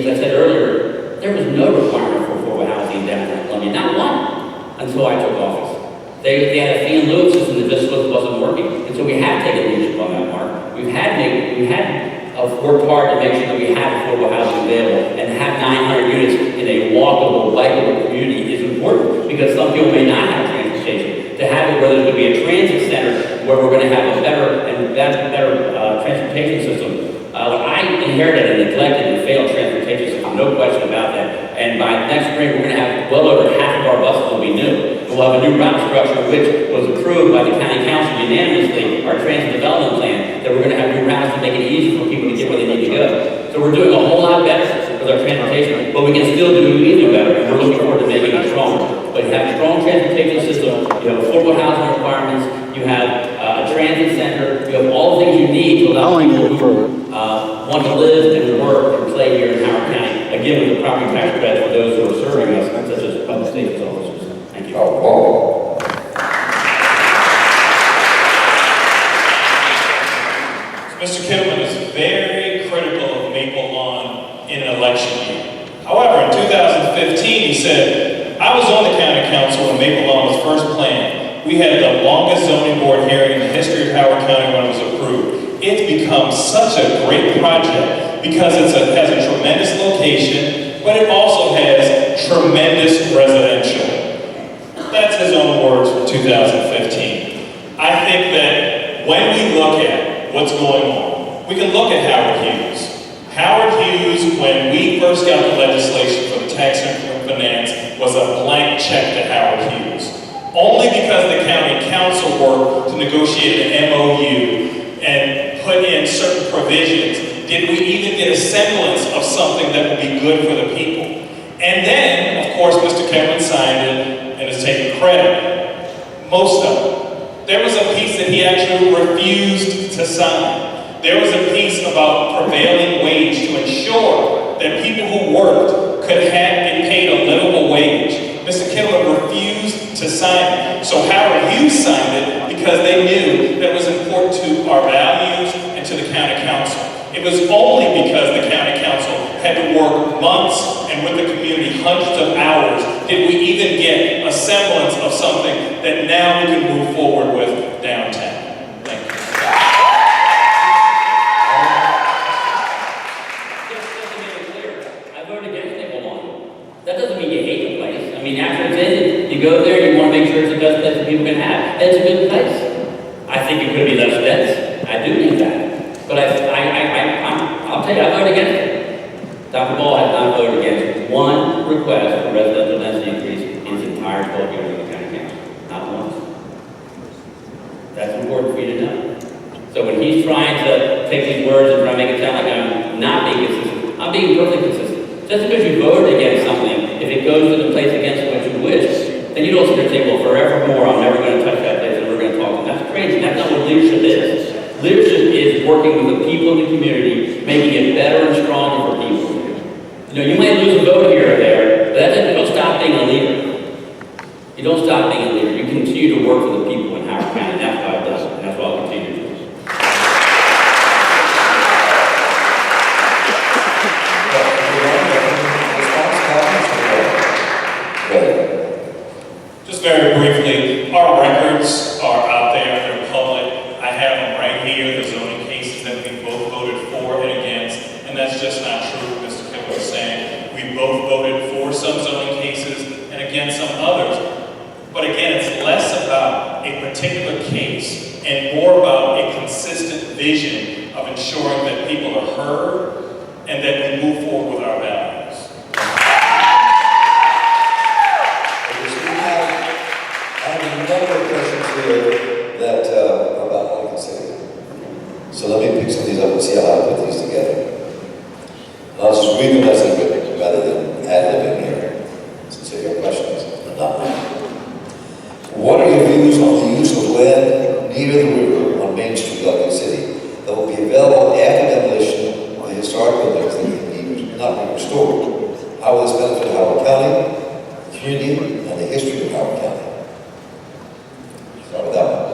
as I said earlier, there was no requirement for affordable housing in downtown Columbia. Not one until I took office. They had a fee and lieu system that just wasn't working. And so we have taken leadership on that, Mark. We've worked hard to make sure that we have affordable housing available, and to have 900 units in a walkable, bikeable community is important because some people may not have transportation. To have it where there's going to be a transit center where we're going to have a better transportation system. I inherited a neglected and failed transportation system, no question about that. And by next spring, we're going to have well over half of our buses will be new. We'll have a new route structure, which was approved by the county council unanimously, our transit development plan, that we're going to have new routes to make it easy for people to get where they need to go. So we're doing a whole lot better with our transportation, but we can still do even better, and we're looking forward to making it stronger. But you have a strong transportation system, you have affordable housing requirements, you have a transit center, you have all the things you need to allow people who want to live and work and play here in Howard County, again with the property tax credit for those who are serving us, such as public safety officers. Thank you. Mr. Kittleman is very critical of Maple Lawn in an election year. However, in 2015, said, I was on the county council when Maple Lawn was first planned. We had the longest zoning board hearing in the history of Howard County when it was approved. It's become such a great project because it has a tremendous location, but it also has tremendous residential. That's his own words from 2015. I think that when we look at what's going on, we can look at Howard Hughes. Howard Hughes, when we first got the legislation for the tax increment finance, was a blank check to Howard Hughes. Only because the county council worked to negotiate an MOU and put in certain provisions did we even get a semblance of something that would be good for the people. And then, of course, Mr. Kittleman signed it and is taking credit. Most of it. There was a piece that he actually refused to sign. There was a piece about prevailing wage to ensure that people who worked could get paid a livable wage. Mr. Kittleman refused to sign it. So Howard Hughes signed it because they knew that it was important to our values and to the county council. It was only because the county council had to work months and with the community hundreds of hours did we even get a semblance of something that now we can move forward with downtown. Thank you. Just to make it clear, I voted against Kittleman. That doesn't mean you hate the place. I mean, after it's in, you go there, you want to make sure it's the best place that people can have. It's a good place. I think it could be less dense. I do need that. But I'll tell you, I voted against it. Dr. Ball has not voted against one request for residential density increase in his entire 12 years of the county council. Not once. That's important for you to know. So when he's trying to take these words and try to make it sound like I'm not being consistent, I'm being perfectly consistent. Just because you voted against something, if it goes to the place against what you wish, then you don't sit there and say, well, forevermore, I'm never going to touch that place and we're going to talk. That's crazy. That's not what leadership is. Leadership is working with the people in the community, making it better and stronger for people. You know, you might lose a vote here or there, but that doesn't, you don't stop being a leader. You don't stop being a leader. You continue to work for the people in Howard County. That's why it does it, and that's why I'll continue to do it. Just very briefly, our records are out there, they're public. I have them right here, the zoning cases that we both voted for and against, and that's just not true, Mr. Kittleman was saying. We both voted for some zoning cases and against some others. But again, it's less about a particular case and more about a consistent vision of ensuring that people are heard and that we move forward with our values. I have a number of questions here that about what I can say. So let me pick some of these up and see how I put these together. I'll just read them as they're written rather than ad-libbing here. Since they are questions, but not mine. What are your views on the use of land near the river on Main Street, Allan City, that will be available after demolition of the historic buildings that need not be restored? How will this benefit Howard County, the community, and the history of Howard County? Start with that one.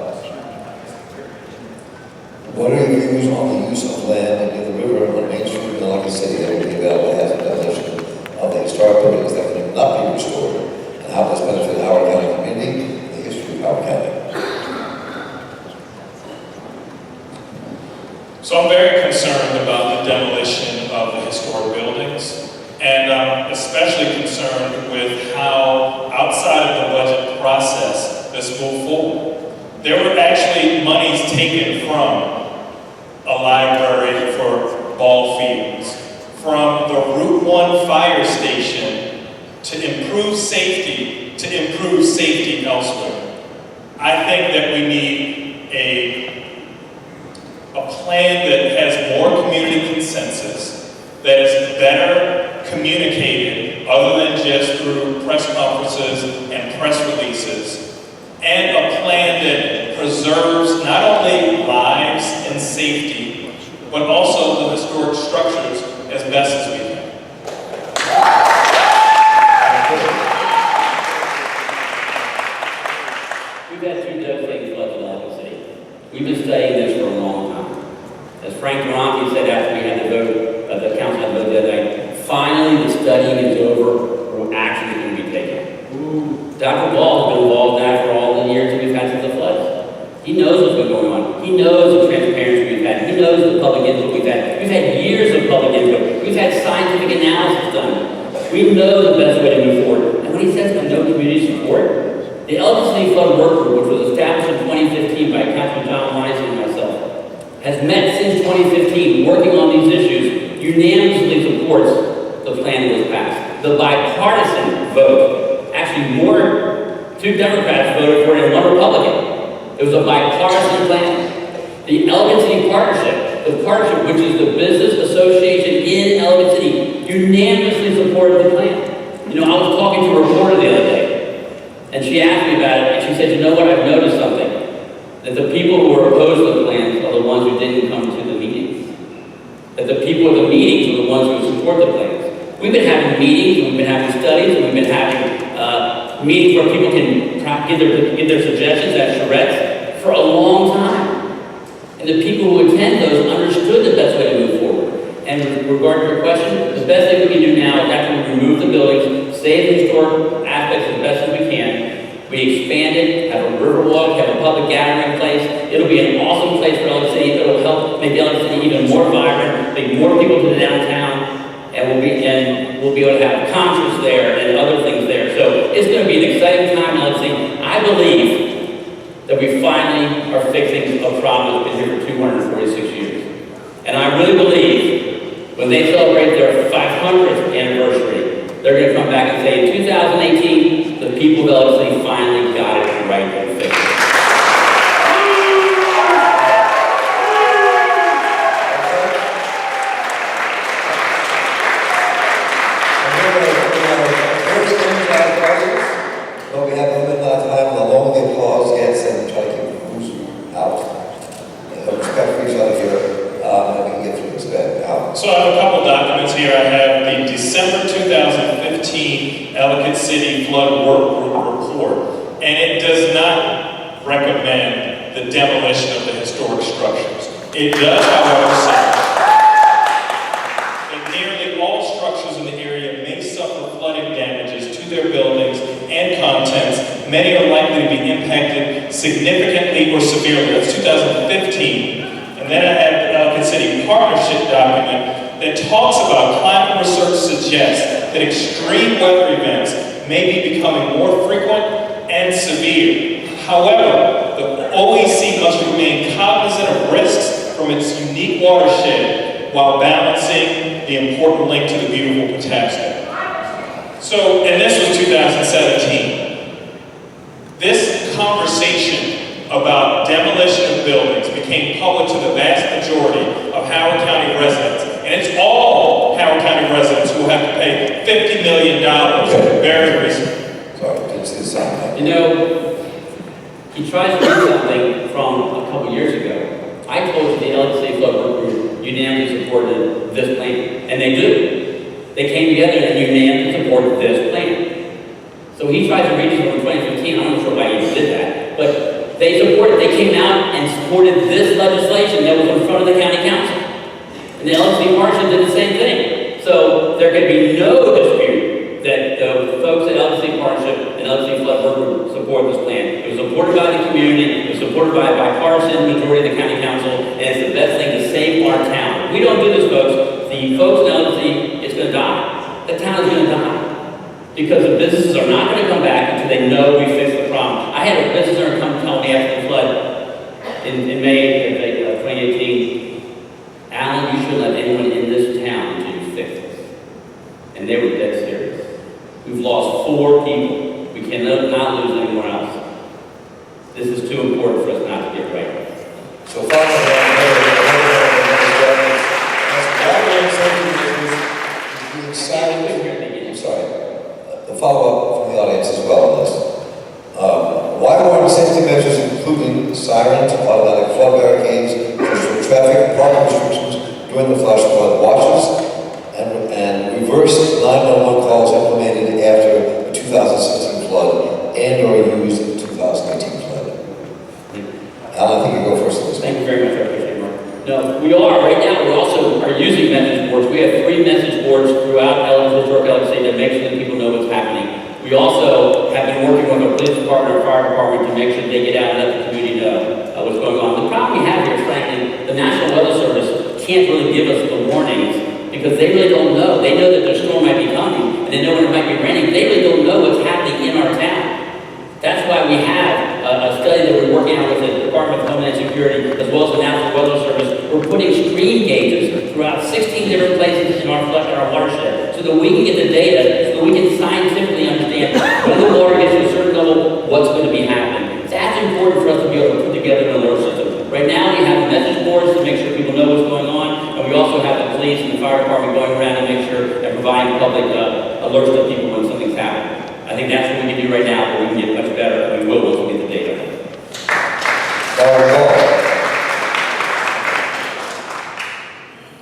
What are your views on the use of land near the river on Main Street in Allan City that will be available after demolition of the historic buildings that can not be restored? And how will this benefit Howard County community? Howard County. So I'm very concerned about the demolition of the historic buildings, and I'm especially concerned with how, outside of the budget process, this moved forward. There were actually monies taken from a library for ball fields, from the Route 1 fire station to improve safety elsewhere. I think that we need a plan that has more community consensus, that is better communicated other than just through press conferences and press releases, and a plan that preserves not only lives and safety, but also the historic structures as best as we can. We've had two devastating floods in Allan City. We've been studying this for a long time. As Frank Duranty said after we had the vote, the council had voted that night, finally the studying is over, or action is going to be Work Group, which was established in 2015 by Councilman John Wise and myself, has met since 2015 working on these issues, unanimously supports the plan that was passed. The bipartisan vote, actually two Democrats voted for it and one Republican. It was a bipartisan plan. The Elgin City Partnership, which is the business association in Elgin City, unanimously supported the plan. You know, I was talking to a reporter the other day, and she asked me about it, and she said, you know what, I've noticed something. That the people who are opposed to the plans are the ones who didn't come to the meetings. That the people at the meetings are the ones who support the plans. We've been having meetings, we've been having studies, and we've been having meetings where people can give their suggestions as charrettes for a long time. And the people who attend those understood the best way to move forward. And with regard to your question, the best thing we can do now is after we remove the buildings, save the historic aspects as best as we can. We expand it, have a river walk, have a public gathering place. It'll be an awesome place for Elgin City. It'll help make Elgin City even more vibrant, bring more people to the downtown, and we'll be able to have concerts there and other things there. So it's going to be an exciting time in Elgin City. I believe that we finally are fixing a problem that's been here for 246 years. And I really believe when they celebrate their 500th anniversary, they're going to come back and say, in 2018, the people of Elgin City finally got it right and fixed it. But we have a little bit of time, the longer the applause gets, and try to keep the who's out. Respect for each other here, and we can get through this bed. So I have a couple documents here. I have the December 2015 Ellicott City Flood Work Group report, and it does not recommend the demolition of the historic structures. It does, however, say that nearly all structures in the area may suffer flooding damages to their buildings and contents. Many are likely to be impacted significantly or severely. That's 2015. And then I have the Ellicott City Partnership document that talks about climate research suggests that extreme weather events may be becoming more frequent and severe. However, the OEC must remain cognizant of risks from its unique watershed while balancing the important link to the beautiful Patapsco. So, and this was 2017. This conversation about demolition of buildings became public to the vast majority of Howard County residents. And it's all Howard County residents who will have to pay $50 million very recently. Sorry, didn't see the sign. You know, he tries to do something from a couple years ago. I told you the Elgin City Flood Work Group unanimously supported this plan, and they do. They came together and unanimously supported this plan. So he tried to reach it from 2015. I'm not sure why he did that, but they came out and supported this legislation that was in front of the county council. And the Elgin City Partnership did the same thing. So there could be no dispute that the folks at Elgin City Partnership and Elgin City Flood Work Group support this plan. It was supported by the community, it was supported by a bipartisan majority of the county council, and it's the best thing to save our town. If we don't do this, folks, the folks in Elgin City, it's going to die. The town is going to die. Because the businesses are not going to come back until they know we fixed the problem. I had a business owner come tell me after the flood in May of 2018, Allan, you shouldn't let anyone in this town until you fix this. And they were dead serious. We've lost 4 people. We cannot not lose anyone else. This is too important for us not to get right. So finally, follow-up from the audience as well on this. Why weren't safety measures including sirens, automatic flood barricades, traffic and parking restrictions during the flash flood watches, and reverse 911 calls implemented after the 2016 flood and/or used in the 2018 flood? Alan, I think you go first on this. Thank you very much. I appreciate it, Mark. No, we are. Right now, we also are using message boards. We have 3 message boards throughout historic Elgin City to make sure that people know what's happening. We also have been working with our police department, our fire department to make sure they get out and let the community know what's going on. The problem we have here is, frankly, the National Weather Service can't really give us the warnings because they really don't know. They know that the storm might be coming, and they know when it might be raining. They really don't know what's happening in our town. That's why we have a putting screen gauges throughout 16 different places in our watershed so that we can get the data, so that we can scientifically understand when the water gets to a certain level, what's going to be happening. That's important for us to be able to put together an alert system. Right now, we have message boards to make sure people know what's going on, and we also have the police and the fire department going around to make sure and providing public alerts to people when something's happening. I think that's what we can do right now, but we can get much better, and we will once we get the data.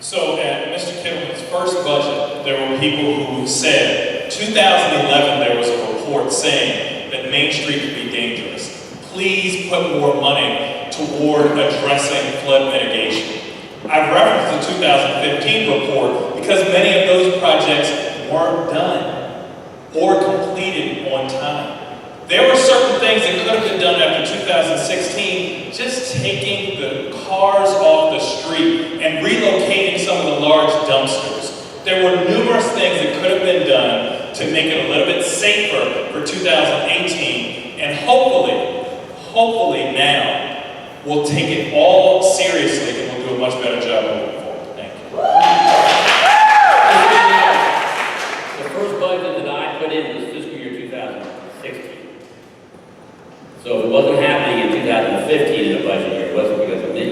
So at Mr. Kittleman's first budget, there were people who said, 2011 there was a report saying that Main Street could be dangerous. Please put more money toward addressing flood mitigation. I've referenced the 2015 report because many of those projects weren't done or completed on time. There were certain things that could have been done after 2016, just taking the cars off the street and relocating some of the large dumpsters. There were numerous things that could have been done to make it a little bit safer for 2018, and hopefully now, we'll take it all seriously and we'll do a much better job moving forward. Thank you. The first budget that I put in was fiscal year 2016. So if it wasn't happening in 2015 in the budget year, it wasn't because of me.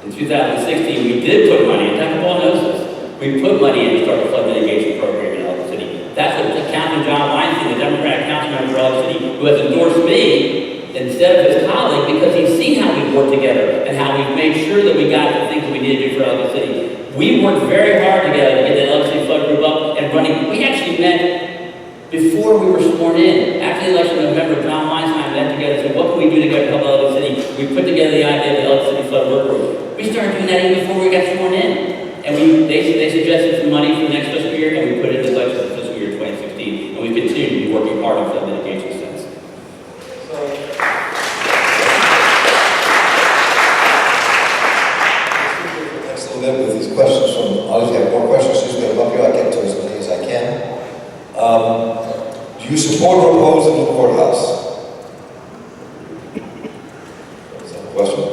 In 2016, we did put money, and Dr. Paul knows this, we put money in to start a flood mitigation program in Allan City. That's what Councilman John Weinstein, the Democratic council member for Allan City, who has endorsed me instead of his colleague, because he's seen how we've worked together and how we've made sure that we got the things that we need to do for Allan City. We worked very hard together to get that Allan City flood group up and running. We actually met before we were sworn in. After the election in November, John Weinstein met together and said, what can we do together to help Allan City? We put together the idea of the Allan City flood work group. We started doing that even before we got sworn in. And they suggested some money for the next fiscal year, and we put it in the budget for fiscal year 2016. And we continue to be working hard on flood mitigation since. Next little bit with these questions from, if you have more questions, just get them up here, I'll get to as many as I can. Do you support or oppose the new courthouse? Is that a question?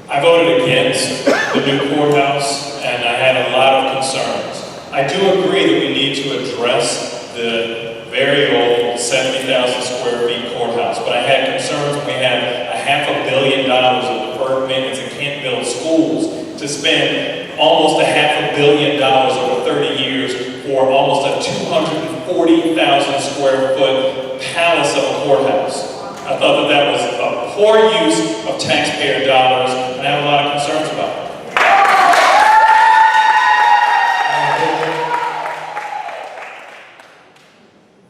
I voted against the new courthouse, and I had a lot of concerns. I do agree that we need to address the very old 70,000 square feet courthouse, but I had concerns when we had $500 million of deferred maintenance and can't build schools to spend almost $500 million over 30 years for almost a 240,000 square foot palace of a courthouse. I thought that was a poor use of taxpayer dollars, and I have a lot of concerns about it.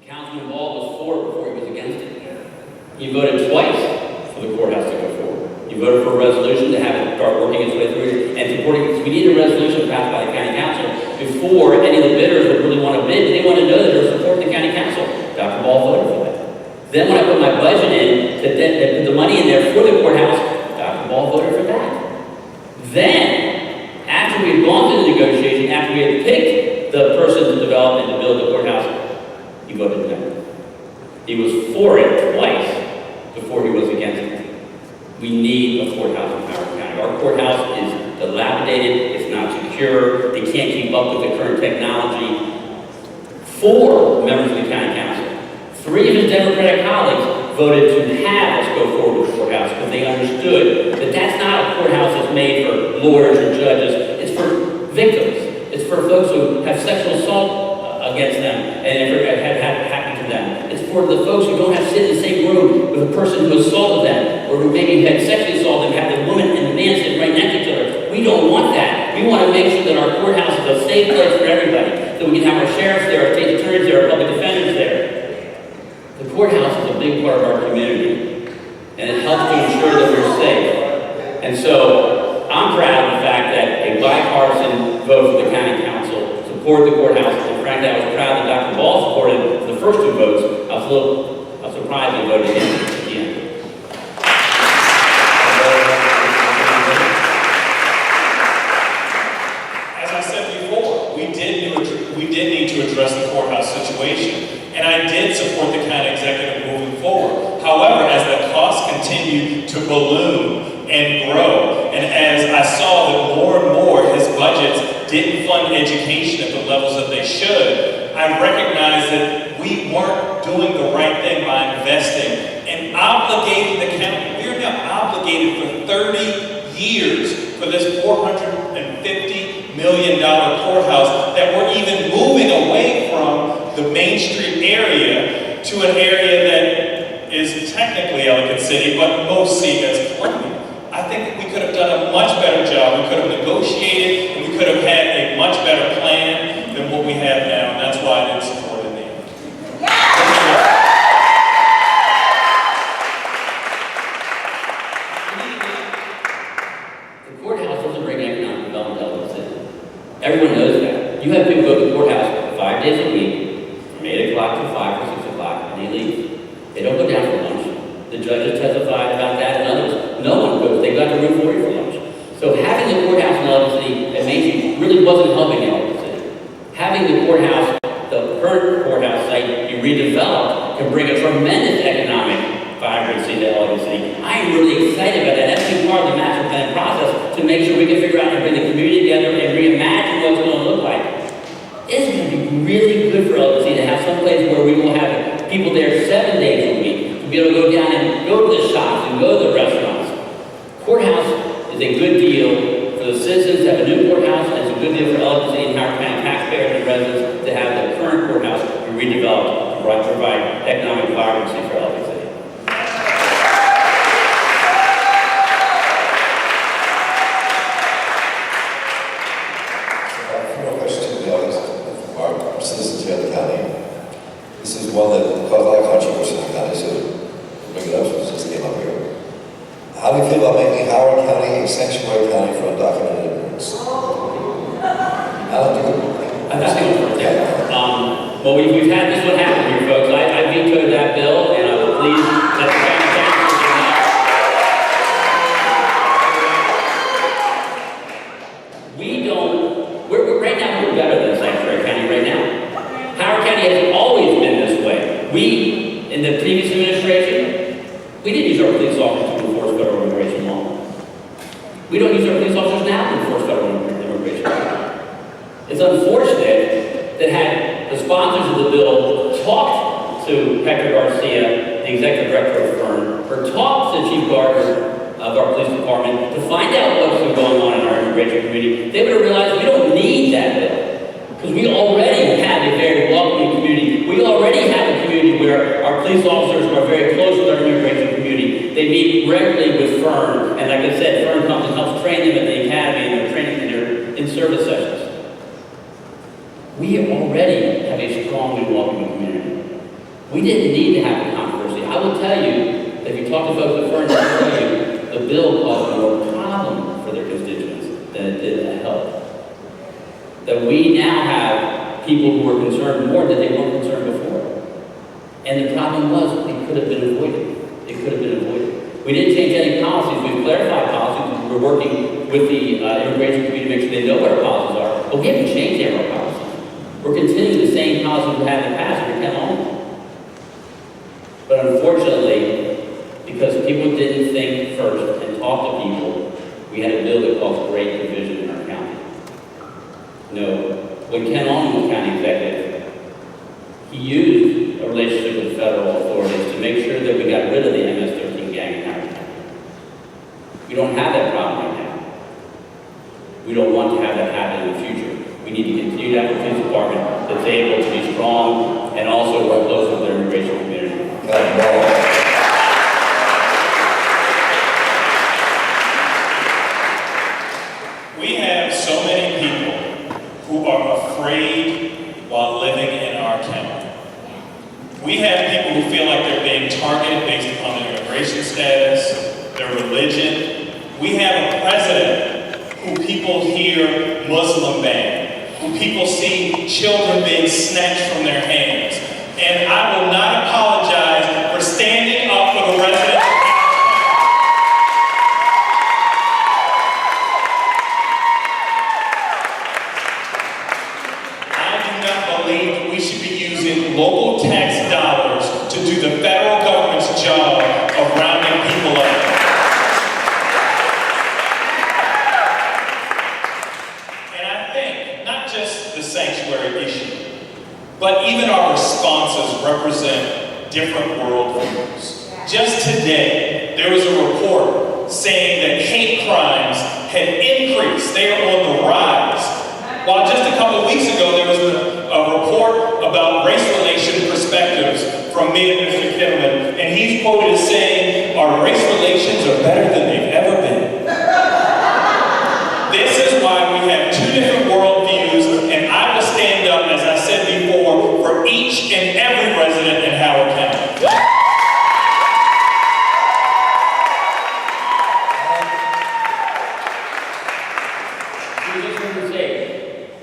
Councilman Ball was for it before he was against it. He voted twice for the courthouse to go forward. He voted for a resolution to have it start working its way through and supporting it. We need a resolution passed by the county council before any of the bidders would really want to bid. They want to know that they're supporting the county council. Dr. Ball voted for that. Then when I put my budget in, to put the money in there for the courthouse, Dr. Ball voted for that. Then, after we had gone through the negotiation, after we had picked the person to develop and to build the courthouse, he voted no. He was for it twice before he was against it. We need a courthouse in Howard County. Our courthouse is dilapidated, it's not secure, they can't keep up with the current technology. 4 members of the county council, 3 of his Democratic colleagues voted to have us go forward with the courthouse because they understood that that's not a courthouse that's made for lawyers or judges. It's for victims. It's for folks who have sexual assault against them and have had happened to them. It's for the folks who don't have to sit in the same room with a person who assaulted them or who maybe had sexually assaulted them, have the woman and the man sitting right next to each other. We don't want that. We want to make sure that our courthouse is a safe place for everybody, so we can have our sheriffs there, our state attorneys there, our public defenders there. The courthouse is a big part of our community, and it helps to ensure that we're safe. And so, I'm proud of the fact that a bipartisan vote for the county council supported the courthouse, and frankly, I was proud that Dr. Ball supported the first 2 votes. I was surprised he voted against it at the end. As I said before, we did need to address the courthouse situation. And I did support the county executive moving forward. However, as the costs continue to balloon and grow, and as I saw that more and more his budgets didn't fund education at the levels that they should, I recognized that we weren't doing the right thing by investing and obligating the county. We are now obligated for 30 years for this $450 million courthouse that we're even moving away from the Main Street area to an area that is technically Ellicott City, but most see it as colonial. I think that we could have done a much better job. We could have negotiated, and we could have had a much better plan than what we have now, and that's why I didn't support it in the end. The courthouse doesn't bring economic development to Ellicott City. Everyone knows that. You have people go to the courthouse 5 days a week, from 8 o'clock to 5 or 6 o'clock, and they leave. They don't go down for lunch. The judges testified about that and others. No one goes. They got to Route 40 for lunch. So having the courthouse in Ellicott City at Main Street really wasn't helping Ellicott City. Having the courthouse, the current courthouse site, be redeveloped can bring a tremendous economic vibrancy to Ellicott City. I am really excited about that. That's been part of the master plan process to make sure we can figure out how to bring the community together and reimagine what it's going to look like. It's going to be really good for Ellicott City to have some place where we will have people there 7 days a week to be able to go down and go to the shops and go to the restaurants. Courthouse is a good deal for the citizens to have a new courthouse, and it's a good deal for Ellicott City and Howard County taxpayers and residents to have the current courthouse be redeveloped to provide economic vibrancy for Ellicott City. Citizens here in the county. This is one that caused a lot of controversy in the county, so we'll bring it up since it just came up here. How do you feel about making Howard County a sanctuary county for undocumented immigrants? Allan, do you? I think it's well, we've had this one happen here, folks. I vetoed that bill, and I was pleased that the county council did not. We're right now, we're better than sanctuary county right now. Howard County has always been this way. We, in the previous administration, we didn't use our police officers to enforce federal immigration law. We don't use our police officers now to enforce federal immigration law. It's unfortunate that had the sponsors of the bill talked to Hector Garcia, the executive director of FERN, or talked to the chief guard of our police department to find out what's been going on in our immigration community, they would have realized we don't need that bill. Because we already have a very welcoming community. We already have a community where our police officers are very close with our immigration community. They meet regularly with FERN, and like I said, FERN comes and helps train them at the academy and they're training in their in-service sessions. We already have a strong and welcoming community. We didn't need to have a controversy. I will tell you, if you talk to folks at FERN, they'll tell you, the bill caused more problem for their constituents than it did help. That we now have people who are concerned more than they weren't concerned before. And the problem was, it could have been avoided. It could have been avoided. We didn't change any policies. We've clarified policies. We're working with the immigration community to make sure they know what our policies are. But we haven't changed any of our policies. We're continuing the same policies we had in the past for 10 long. But unfortunately, because people didn't think first and talk to people, we had a bill that caused great division in our county. No, when Ken Allan was county executive, he used a relationship with federal authorities to make sure that we got rid of the MS-13 gang in Howard County. We don't have that problem right now. We don't want to have that happen in the future. We need to continue to have a police department that's able to be strong and also work close with their immigration community. We have so many people who are afraid while living in our county. We have people who feel like they're being targeted based upon their immigration status, their religion. We have a president who people hear Muslim ban, who people see children being snatched from their hands. And I will not apologize for standing up for the residents. Local tax dollars to do the federal government's job of rounding people up. but even our responses represent different worldviews. Just today, there was a report saying that hate crimes had increased. They are on the rise. While just a couple of weeks ago, there was a report about race relation perspectives from me and Mr. Kittleman, and he's quoted as saying, our race relations are better than they've ever been. This is why we have two different worldviews, and I will stand up, as I said before, for each and every resident in Howard County.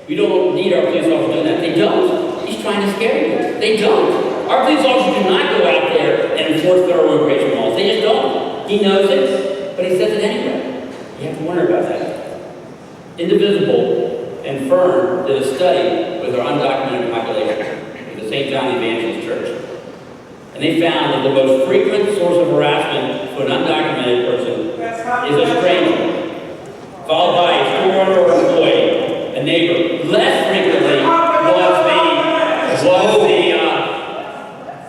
We don't need our police officers doing that. They don't. He's trying to scare you. They don't. Our police officers do not go out there and enforce thorough immigration laws. They just don't. He knows it, but he says it anyway. You have to wonder about that. Indivisible and Fern did a study with our undocumented population with the St. John the Evangelist Church. And they found that the most frequent source of harassment for an undocumented person is a stranger, followed by a store owner or employee. A neighbor. Less frequently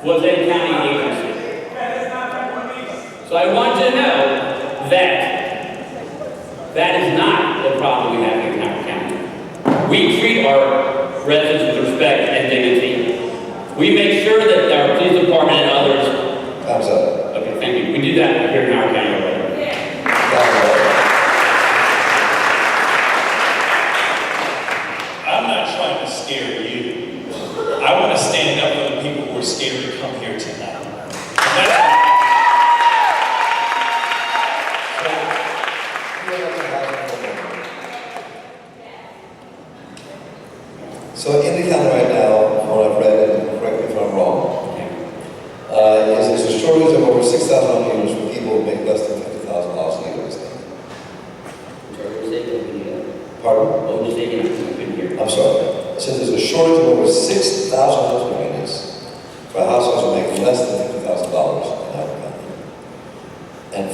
was a county agency. So I want you to know that that is not the problem we have in Howard County. We treat our residents with respect and dignity. We make sure that our police department and others. Time's up. Okay, thank you. We do that here in Howard County already. I'm not trying to scare you. I want to stand up for the people who are scared to come here tonight. So in the county right now, from what I've read, and correct me if I'm wrong, is there's a shortage of over 6,000 units for people who make less than $50,000 a year. Pardon? What would you say again? I couldn't hear. I'm sorry. It says there's a shortage of over 6,000 housing units for households who make less than $50,000 in Howard County. And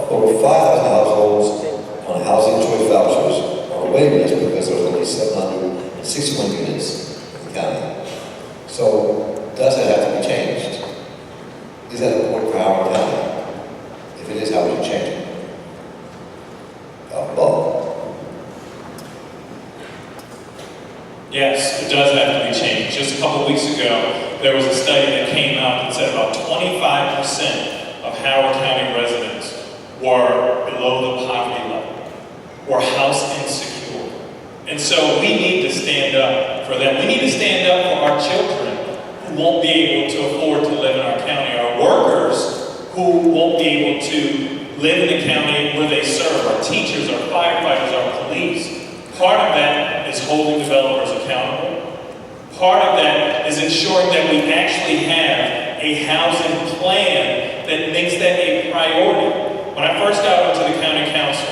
over 5,000 households on housing choice vouchers are on a waiting list because there's only 761 units in the county. So does that have to be changed? Is that important for Howard County? If it is, how would you change it? Yes, it does have to be changed. Just a couple of weeks ago, there was a study that came out that said about 25% of Howard County residents were below the poverty level, were house insecure. And so we need to stand up for them. We need to stand up for our children who won't be able to afford to live in our county, our workers who won't be able to live in the county where they serve, our teachers, our firefighters, our police. Part of that is holding developers accountable. Part of that is ensuring that we actually have a housing plan that makes that a priority. When I first got onto the county council,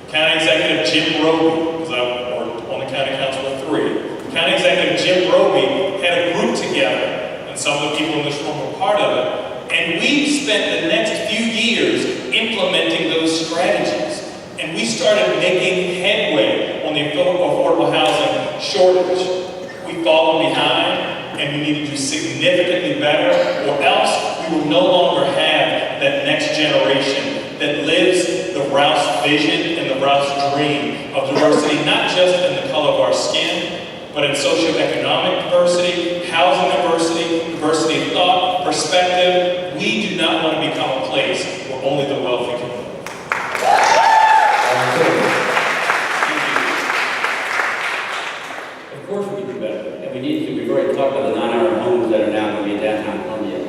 County Executive Jim Roby, because I worked on the county council at 3, County Executive Jim Roby had a group together, and some of the people in this room were part of it, and we spent the next few years implementing those strategies. And we started making headway on the affordable housing shortage. We've fallen behind, and we need to do significantly better, or else we will no longer have that next generation that lives the Rouse vision and the Rouse dream of diversity, not just in the color of our skin, but in socioeconomic diversity, housing diversity, diversity of thought, perspective. We do not want to become a place where only the wealthy can live. Of course we can do better, and we need to. We've already talked about the 9-hour homes that are now going to be in downtown Columbia.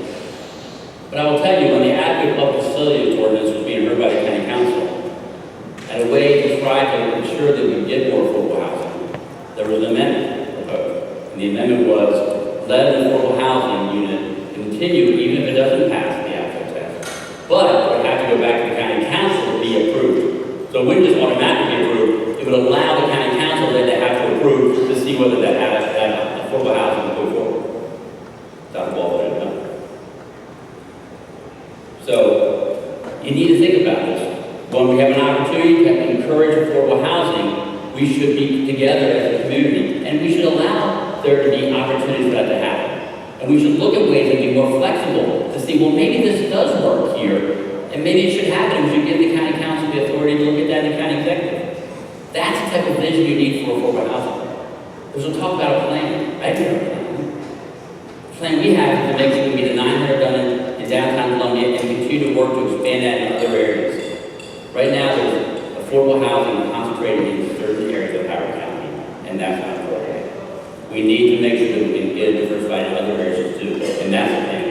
But I will tell you, when the Adequate Public Facilities Ordinance was being heard by the County Council, and a way to try to ensure that we get more affordable housing, there was an amendment proposed. And the amendment was, let an affordable housing unit continue even if it doesn't pass the actual test. But it would have to go back to the County Council to be approved. So it wouldn't just automatically be approved, it would allow the County Council then to have to approve to see whether that affordable housing will go forward. That's all that I've done. So you need to think about this. When we have an opportunity to encourage affordable housing, we should be together as a community, and we should allow there to be opportunities for that to happen. And we should look at ways to be more flexible, to see, well, maybe this does work here, and maybe it should happen, and we should give the county council the authority to look at that in the county executive. That's the type of vision you need for affordable housing. Because we'll talk about a plan. I do. The plan we have is to make sure we get the 900 done in downtown Columbia and continue to work to expand that in other areas. Right now, there's affordable housing concentrated in certain areas of Howard County, and that's not appropriate. We need to make sure that we can get it diversified in other areas too, and that's the plan.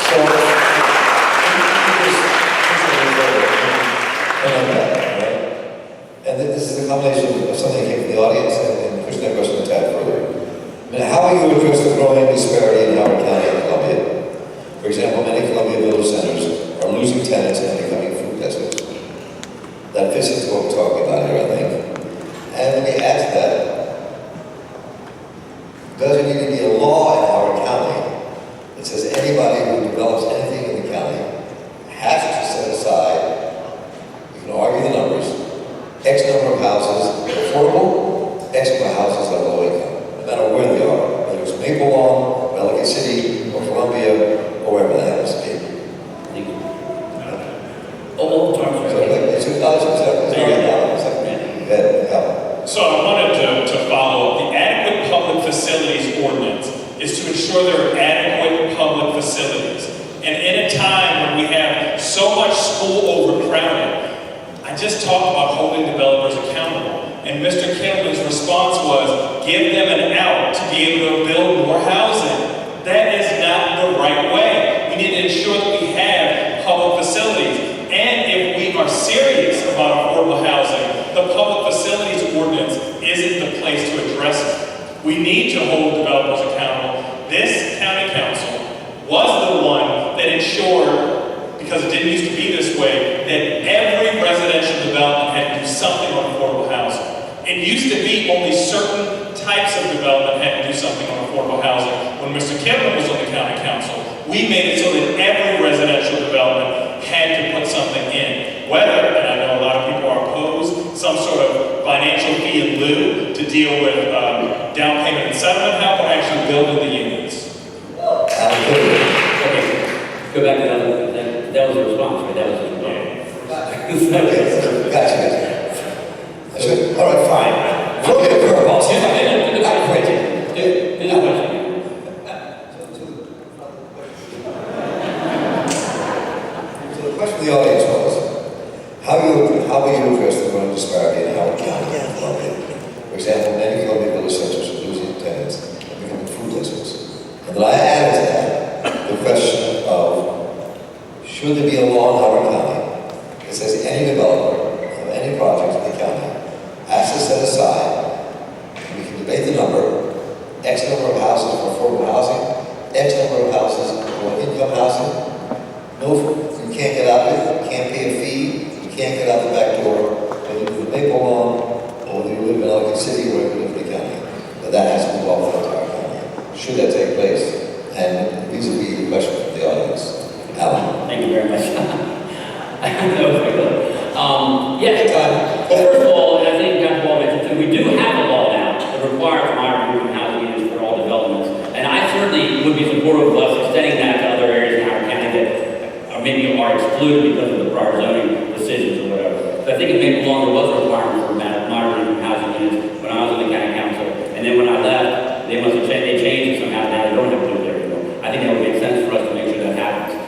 So, and this is a combination of something that came from the audience and pushing that question a tad further. I mean, how will you address the growing disparity in Howard County and Columbia? For example, many Columbia Village centers are losing tenants and becoming food deserts. That fits into what we're talking about here, I think. And let me add to that, does there need to be a law in Howard County that says anybody who develops anything in the county has to set aside, you can argue the numbers, X number of houses affordable, X number of houses are low income, no matter where they are, whether it's Maple Lawn, Pelican City, or Columbia, or wherever that happens to be. So I wanted to follow up. The adequate public facilities ordinance is to ensure there are adequate public facilities. And in a time when we have so much school overcrowded, I just talked about holding developers accountable. And Mr. Kittleman's response was, give them an out to be able to build more housing. That is not the right way. We need to ensure that we have public facilities. And if we are serious about affordable housing, the public facilities ordinance isn't the place to address it. We need to hold developers accountable. This county council was the one that ensured, because it didn't used to be this way, that every residential development had to do something on affordable housing. It used to be only certain types of development had to do something on affordable housing. When Mr. Kittleman was on the county council, we made it so that every residential development had to put something in. Whether, and I know a lot of people are opposed, some sort of financial fee in lieu to deal with down payment and settlement help, or actually building the units. Okay, go back to that. That was a response, right? That was a response. Gotcha. All right, fine. Throw me a curveball. See if I can do the question. Do the question. So the question of the audience was, how will you address the growing disparity in Howard County and Columbia? For example, many Columbia Village centers are losing tenants and becoming food deserts. And then I added to that the question of, should there be a law in Howard County that says any developer of any project in the county has to set aside, and we can debate the number, X number of houses for affordable housing, X number of houses for income housing. No, you can't get out of it, you can't pay a fee, you can't get out the back door, whether you live in Maple Lawn, or whether you live in Pelican City, or whether you live in the county. But that has to be law for the entire county. Should that take place? And these will be the questions from the audience. Allan. Thank you very much. That was very good. Yes, well, first of all, and I think Dr. Wall mentioned too, we do have a law now that requires moderate income housing units for all developments. And I certainly would be supportive of us extending that to other areas in Howard County that maybe are excluded because of the prior zoning decisions or whatever. So I think it made longer was a requirement for moderate income housing units when I was on the county council. And then when I left, they must have changed it somehow. Now they don't have to do it there anymore. I think that would make sense for us to make sure that happens.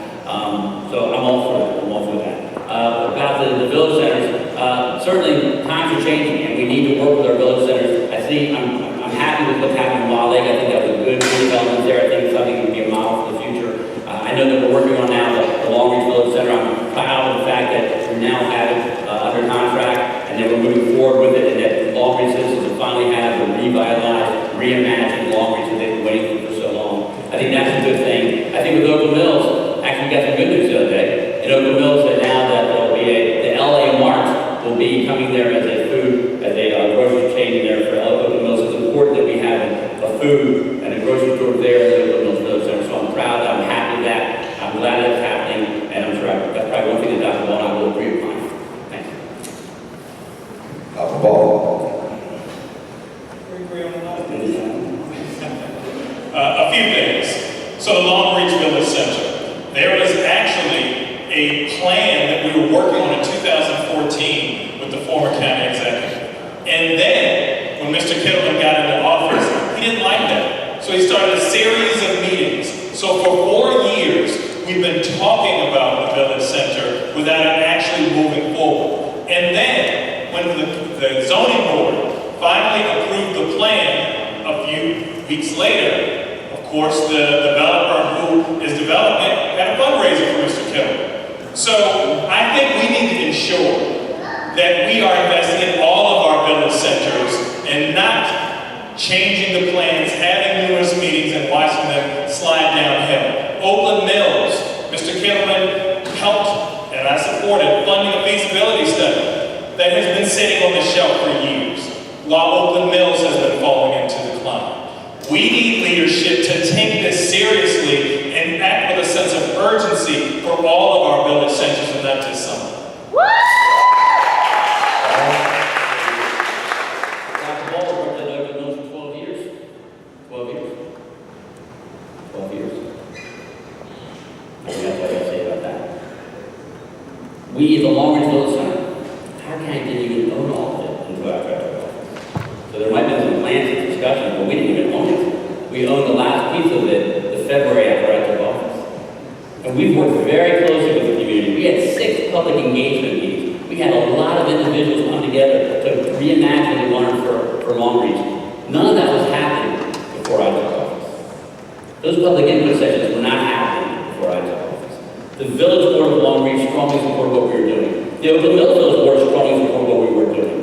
So I'm all for that. I'm all for that. About the village centers, certainly times are changing and we need to work with our village centers. I'm happy with what's happening in Wild Lake. I think that was a good development there. I think something would be a model for the future. I know that we're working on now the Long Beach Village Center. I'm proud of the fact that we now have it under contract and that we're moving forward with it and that Long Beach citizens will finally have a revitalized, reimagined Long Beach that they've been waiting for so long. I think that's a good thing. I think with Oakland Mills, actually we got some good news the other day. In Oakland Mills said now that there will be the LA Mart will be coming there as a grocery chain there for Oakland Mills. It's important that we have a food and a grocery store there in the Oakland Mills Village Center. So I'm proud, I'm happy with that. I'm glad that's happening, and I'm sure that's probably one thing that Dr. Wall and I will agree upon. Thank you. Dr. Ball. We agree on a lot of things. Long Reach Village Center. There was actually a plan that we were working on in 2014 with the former county executive. And then, when Mr. Kittleman got into office, he didn't like that. So he started a series of meetings. So for 4 years, we've been talking about the village center without it actually moving forward. And then, when the zoning board finally approved the plan a few weeks later, of course, the developer who is developing it had a fundraiser for Mr. Kittleman. So I think we need to ensure that we are investing in all of our village centers and not changing the plans, having numerous meetings and watching them slide downhill. Oakland Mills, Mr. Kittleman helped, and I supported, funding a feasibility study that has been sitting on the shelf for years, while Oakland Mills has been falling into decline. We need leadership to take this seriously and act with a sense of urgency for all of our village centers and not just some. Dr. Ball worked at Oakland Mills for 12 years. 12 years. 12 years. I think that's what I gotta say about that. We, the Long Reach Village Center, Howard County didn't even own all of it until after I took office. So there might have been some plans and discussions, but we didn't even own it. We owned the last piece of it the February after I took office. And we've worked very closely with the community. We had 6 public engagement meetings. We had a lot of individuals come together to reimagine and learn for Long Reach. None of that was happening before I took office. Those public input sessions were not happening before I took office. The Village Board of Long Reach strongly supported what we were doing. The Oakland Mills Village Board strongly supported what we were doing.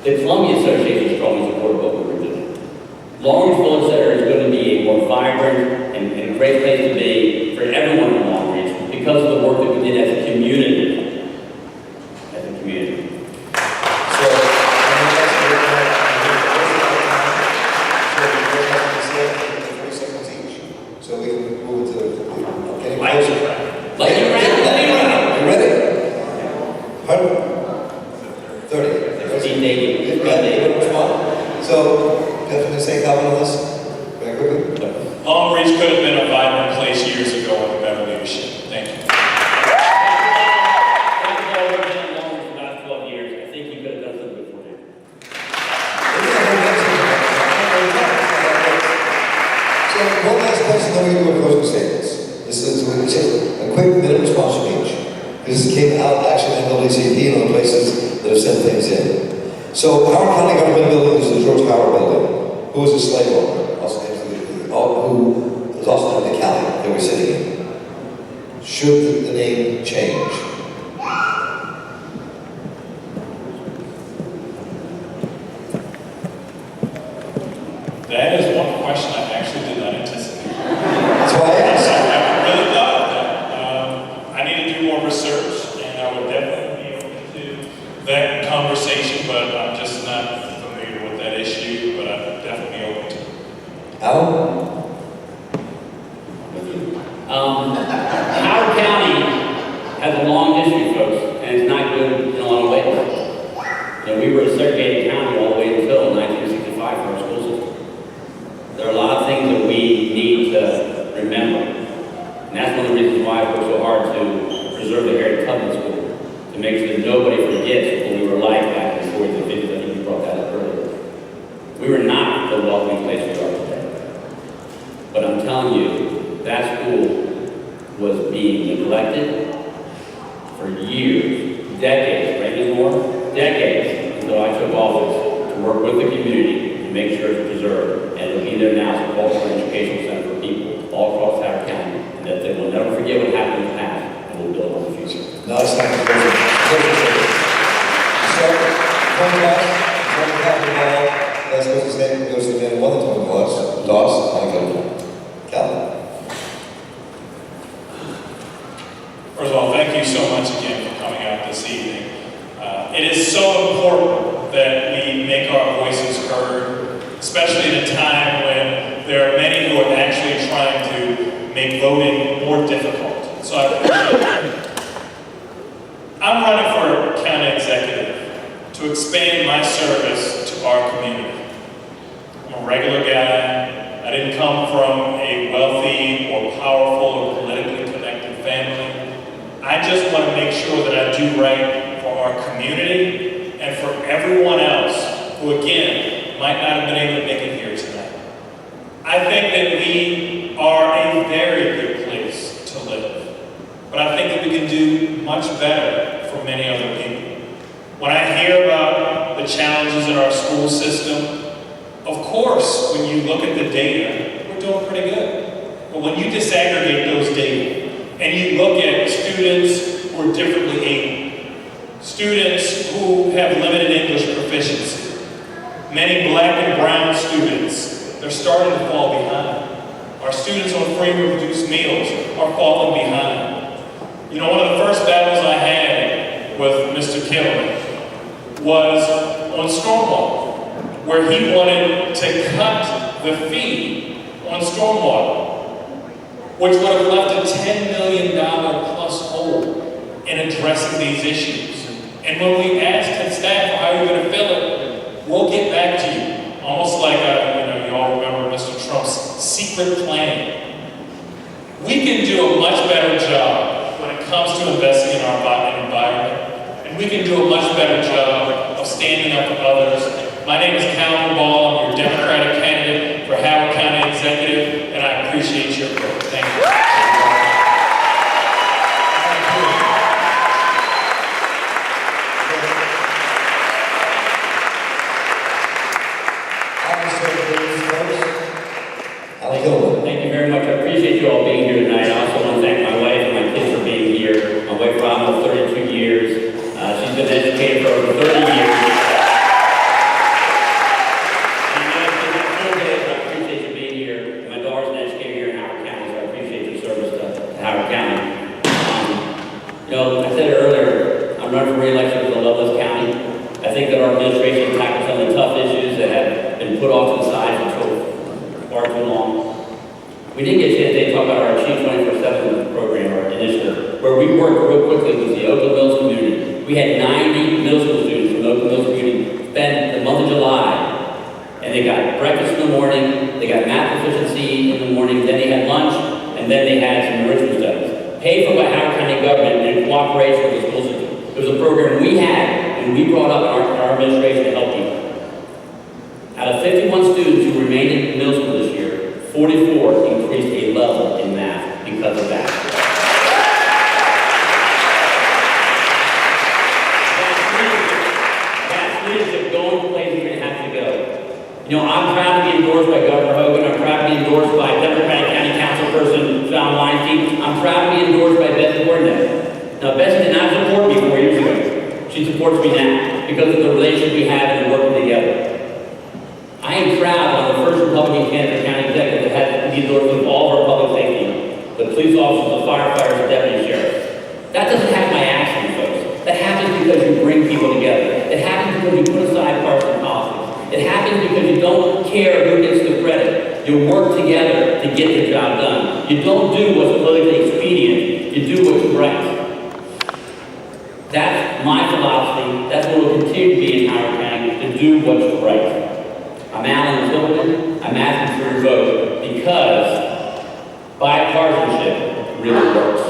The Columbia Association strongly supported what we were doing. Long Reach Village Center is going to be a more vibrant and great place to be for everyone in Long Reach because of the work that we did as a community. As a community. So, I think that's a good point. So, 40 seconds each. So we can move into getting closer. Lightning round, lightning round. You ready? Pardon? 30. 15 Right, which one? So, definitely say comment on this? Very quickly. Long Reach could have been a vibrant place years ago under better leadership. Thank you. So, one last question, then we do our closing statements. This is a quick minute response from each. This came out actually in NAACP and other places that have sent things in. So, Howard County Government Building is the George Howard Building. Who was a slave owner? Who is also in the county that we're sitting in. Should the name change? That is one question I actually did not anticipate. That's why I asked. I really thought of that. I need to do more research, and I would definitely be open to that conversation, but I'm just not familiar with that issue, but I'm definitely open to it. Allan? Howard County has a long history, folks, and it's not good in a lot of ways. You know, we were a segregated county all the way until 1965 for our school system. There are a lot of things that we need to remember. And that's one of the reasons why I worked so hard to preserve the Harriet Tubman School, to make sure that nobody forgets what we were like back in the 40s and 50s. I think you brought that up earlier. We were not the welcoming place we are today. But I'm telling you, that school was being neglected for years, decades, right, more decades, until I took office to work with the community to make sure it's preserved. And it'll be there now as a cultural and educational center for people all across Howard County, and that they will never forget what happened in the past, and we'll build on the future. No, it's not the closing. So, one last, closing statement goes to again, one of the 20 clause. Doss, I go. Calvin. First of all, thank you so much again for coming out this evening. It is so important that we make our voices heard, especially at a time when there are many who are actually trying to make voting more difficult. So I appreciate that. I'm running for county executive to expand my service to our community. I'm a regular guy. I didn't come from a wealthy or right for our community and for everyone else who, again, might not have been able to make it here tonight. I think that we are a very good place to live, but I think that we can do much better for many other people. When I hear about the challenges in our school system, of course, when you look at the data, we're doing pretty good. But when you disaggregate those data and you look at students who are differently able, students who have limited English proficiency, many black and brown students, they're starting to fall behind. Our students on free and reduced meals are falling behind. You know, one of the first battles I had with Mr. Kittleman was on stormwater, where he wanted to cut the fee on stormwater, which would have left a $10 million plus hole in addressing these issues. And when we asked his staff, how are you going to fill it, we'll get back to you. Almost like, you all remember Mr. Trump's secret plan. We can do a much better job when it comes to investing in our environment. And we can do a much better job of standing up for others. My name is Allan. I'm your Democratic candidate for Howard County Executive, and I appreciate your vote. Thank you. Allan. Thank you very much. I appreciate you all being here tonight. I also want to thank my wife and my kids for being here. My wife for almost 32 years. She's been an educator for over 30 years. I appreciate you being here. My daughter's an educator here in Howard County, so I appreciate your service to Howard County. I said it earlier, I'm running for re-election because I love this county. I think that our administration tackled some of the tough issues that have been put off to the side for far too long. We didn't get a chance to talk about our Achieve 24/7 program, our initiative, where we worked real quickly with the Oakland Mills community. We had 90 middle school students from the Oakland Mills community spend the month of July, and they got breakfast in the morning, they got math proficiency in the morning, then they had lunch, and then they had some enrichment studies. Paid for by Howard County government in cooperation with the school system. It was a program we had, and we brought up our administration to help people. Out of 51 students who remained in middle school this year, 44 increased a level in math because of that. That's leadership going to places we didn't have to go. I'm proud to be endorsed by Governor Hogan. I'm proud to be endorsed by Democratic County Councilperson John Weinstein. I'm proud to be endorsed by Betsy Gordon. Now, Betsy did not support me 4 years ago. She supports me now because of the relationship we have and working together. I am proud I'm the first Republican candidate for county executive that had to be endorsed with all of our public safety, the police officers, the firefighters, the deputy sheriffs. That doesn't happen by accident, folks. That happens because you bring people together. It happens because you put aside partisan politics. It happens because you don't care who gets the credit. You work together to get the job done. You don't do what's politically expedient. You do what's right. That's my philosophy. That's what will continue to be in Howard County, to do what's right. I'm Allan Kittleman. I'm asking for your vote because bipartisanship really works.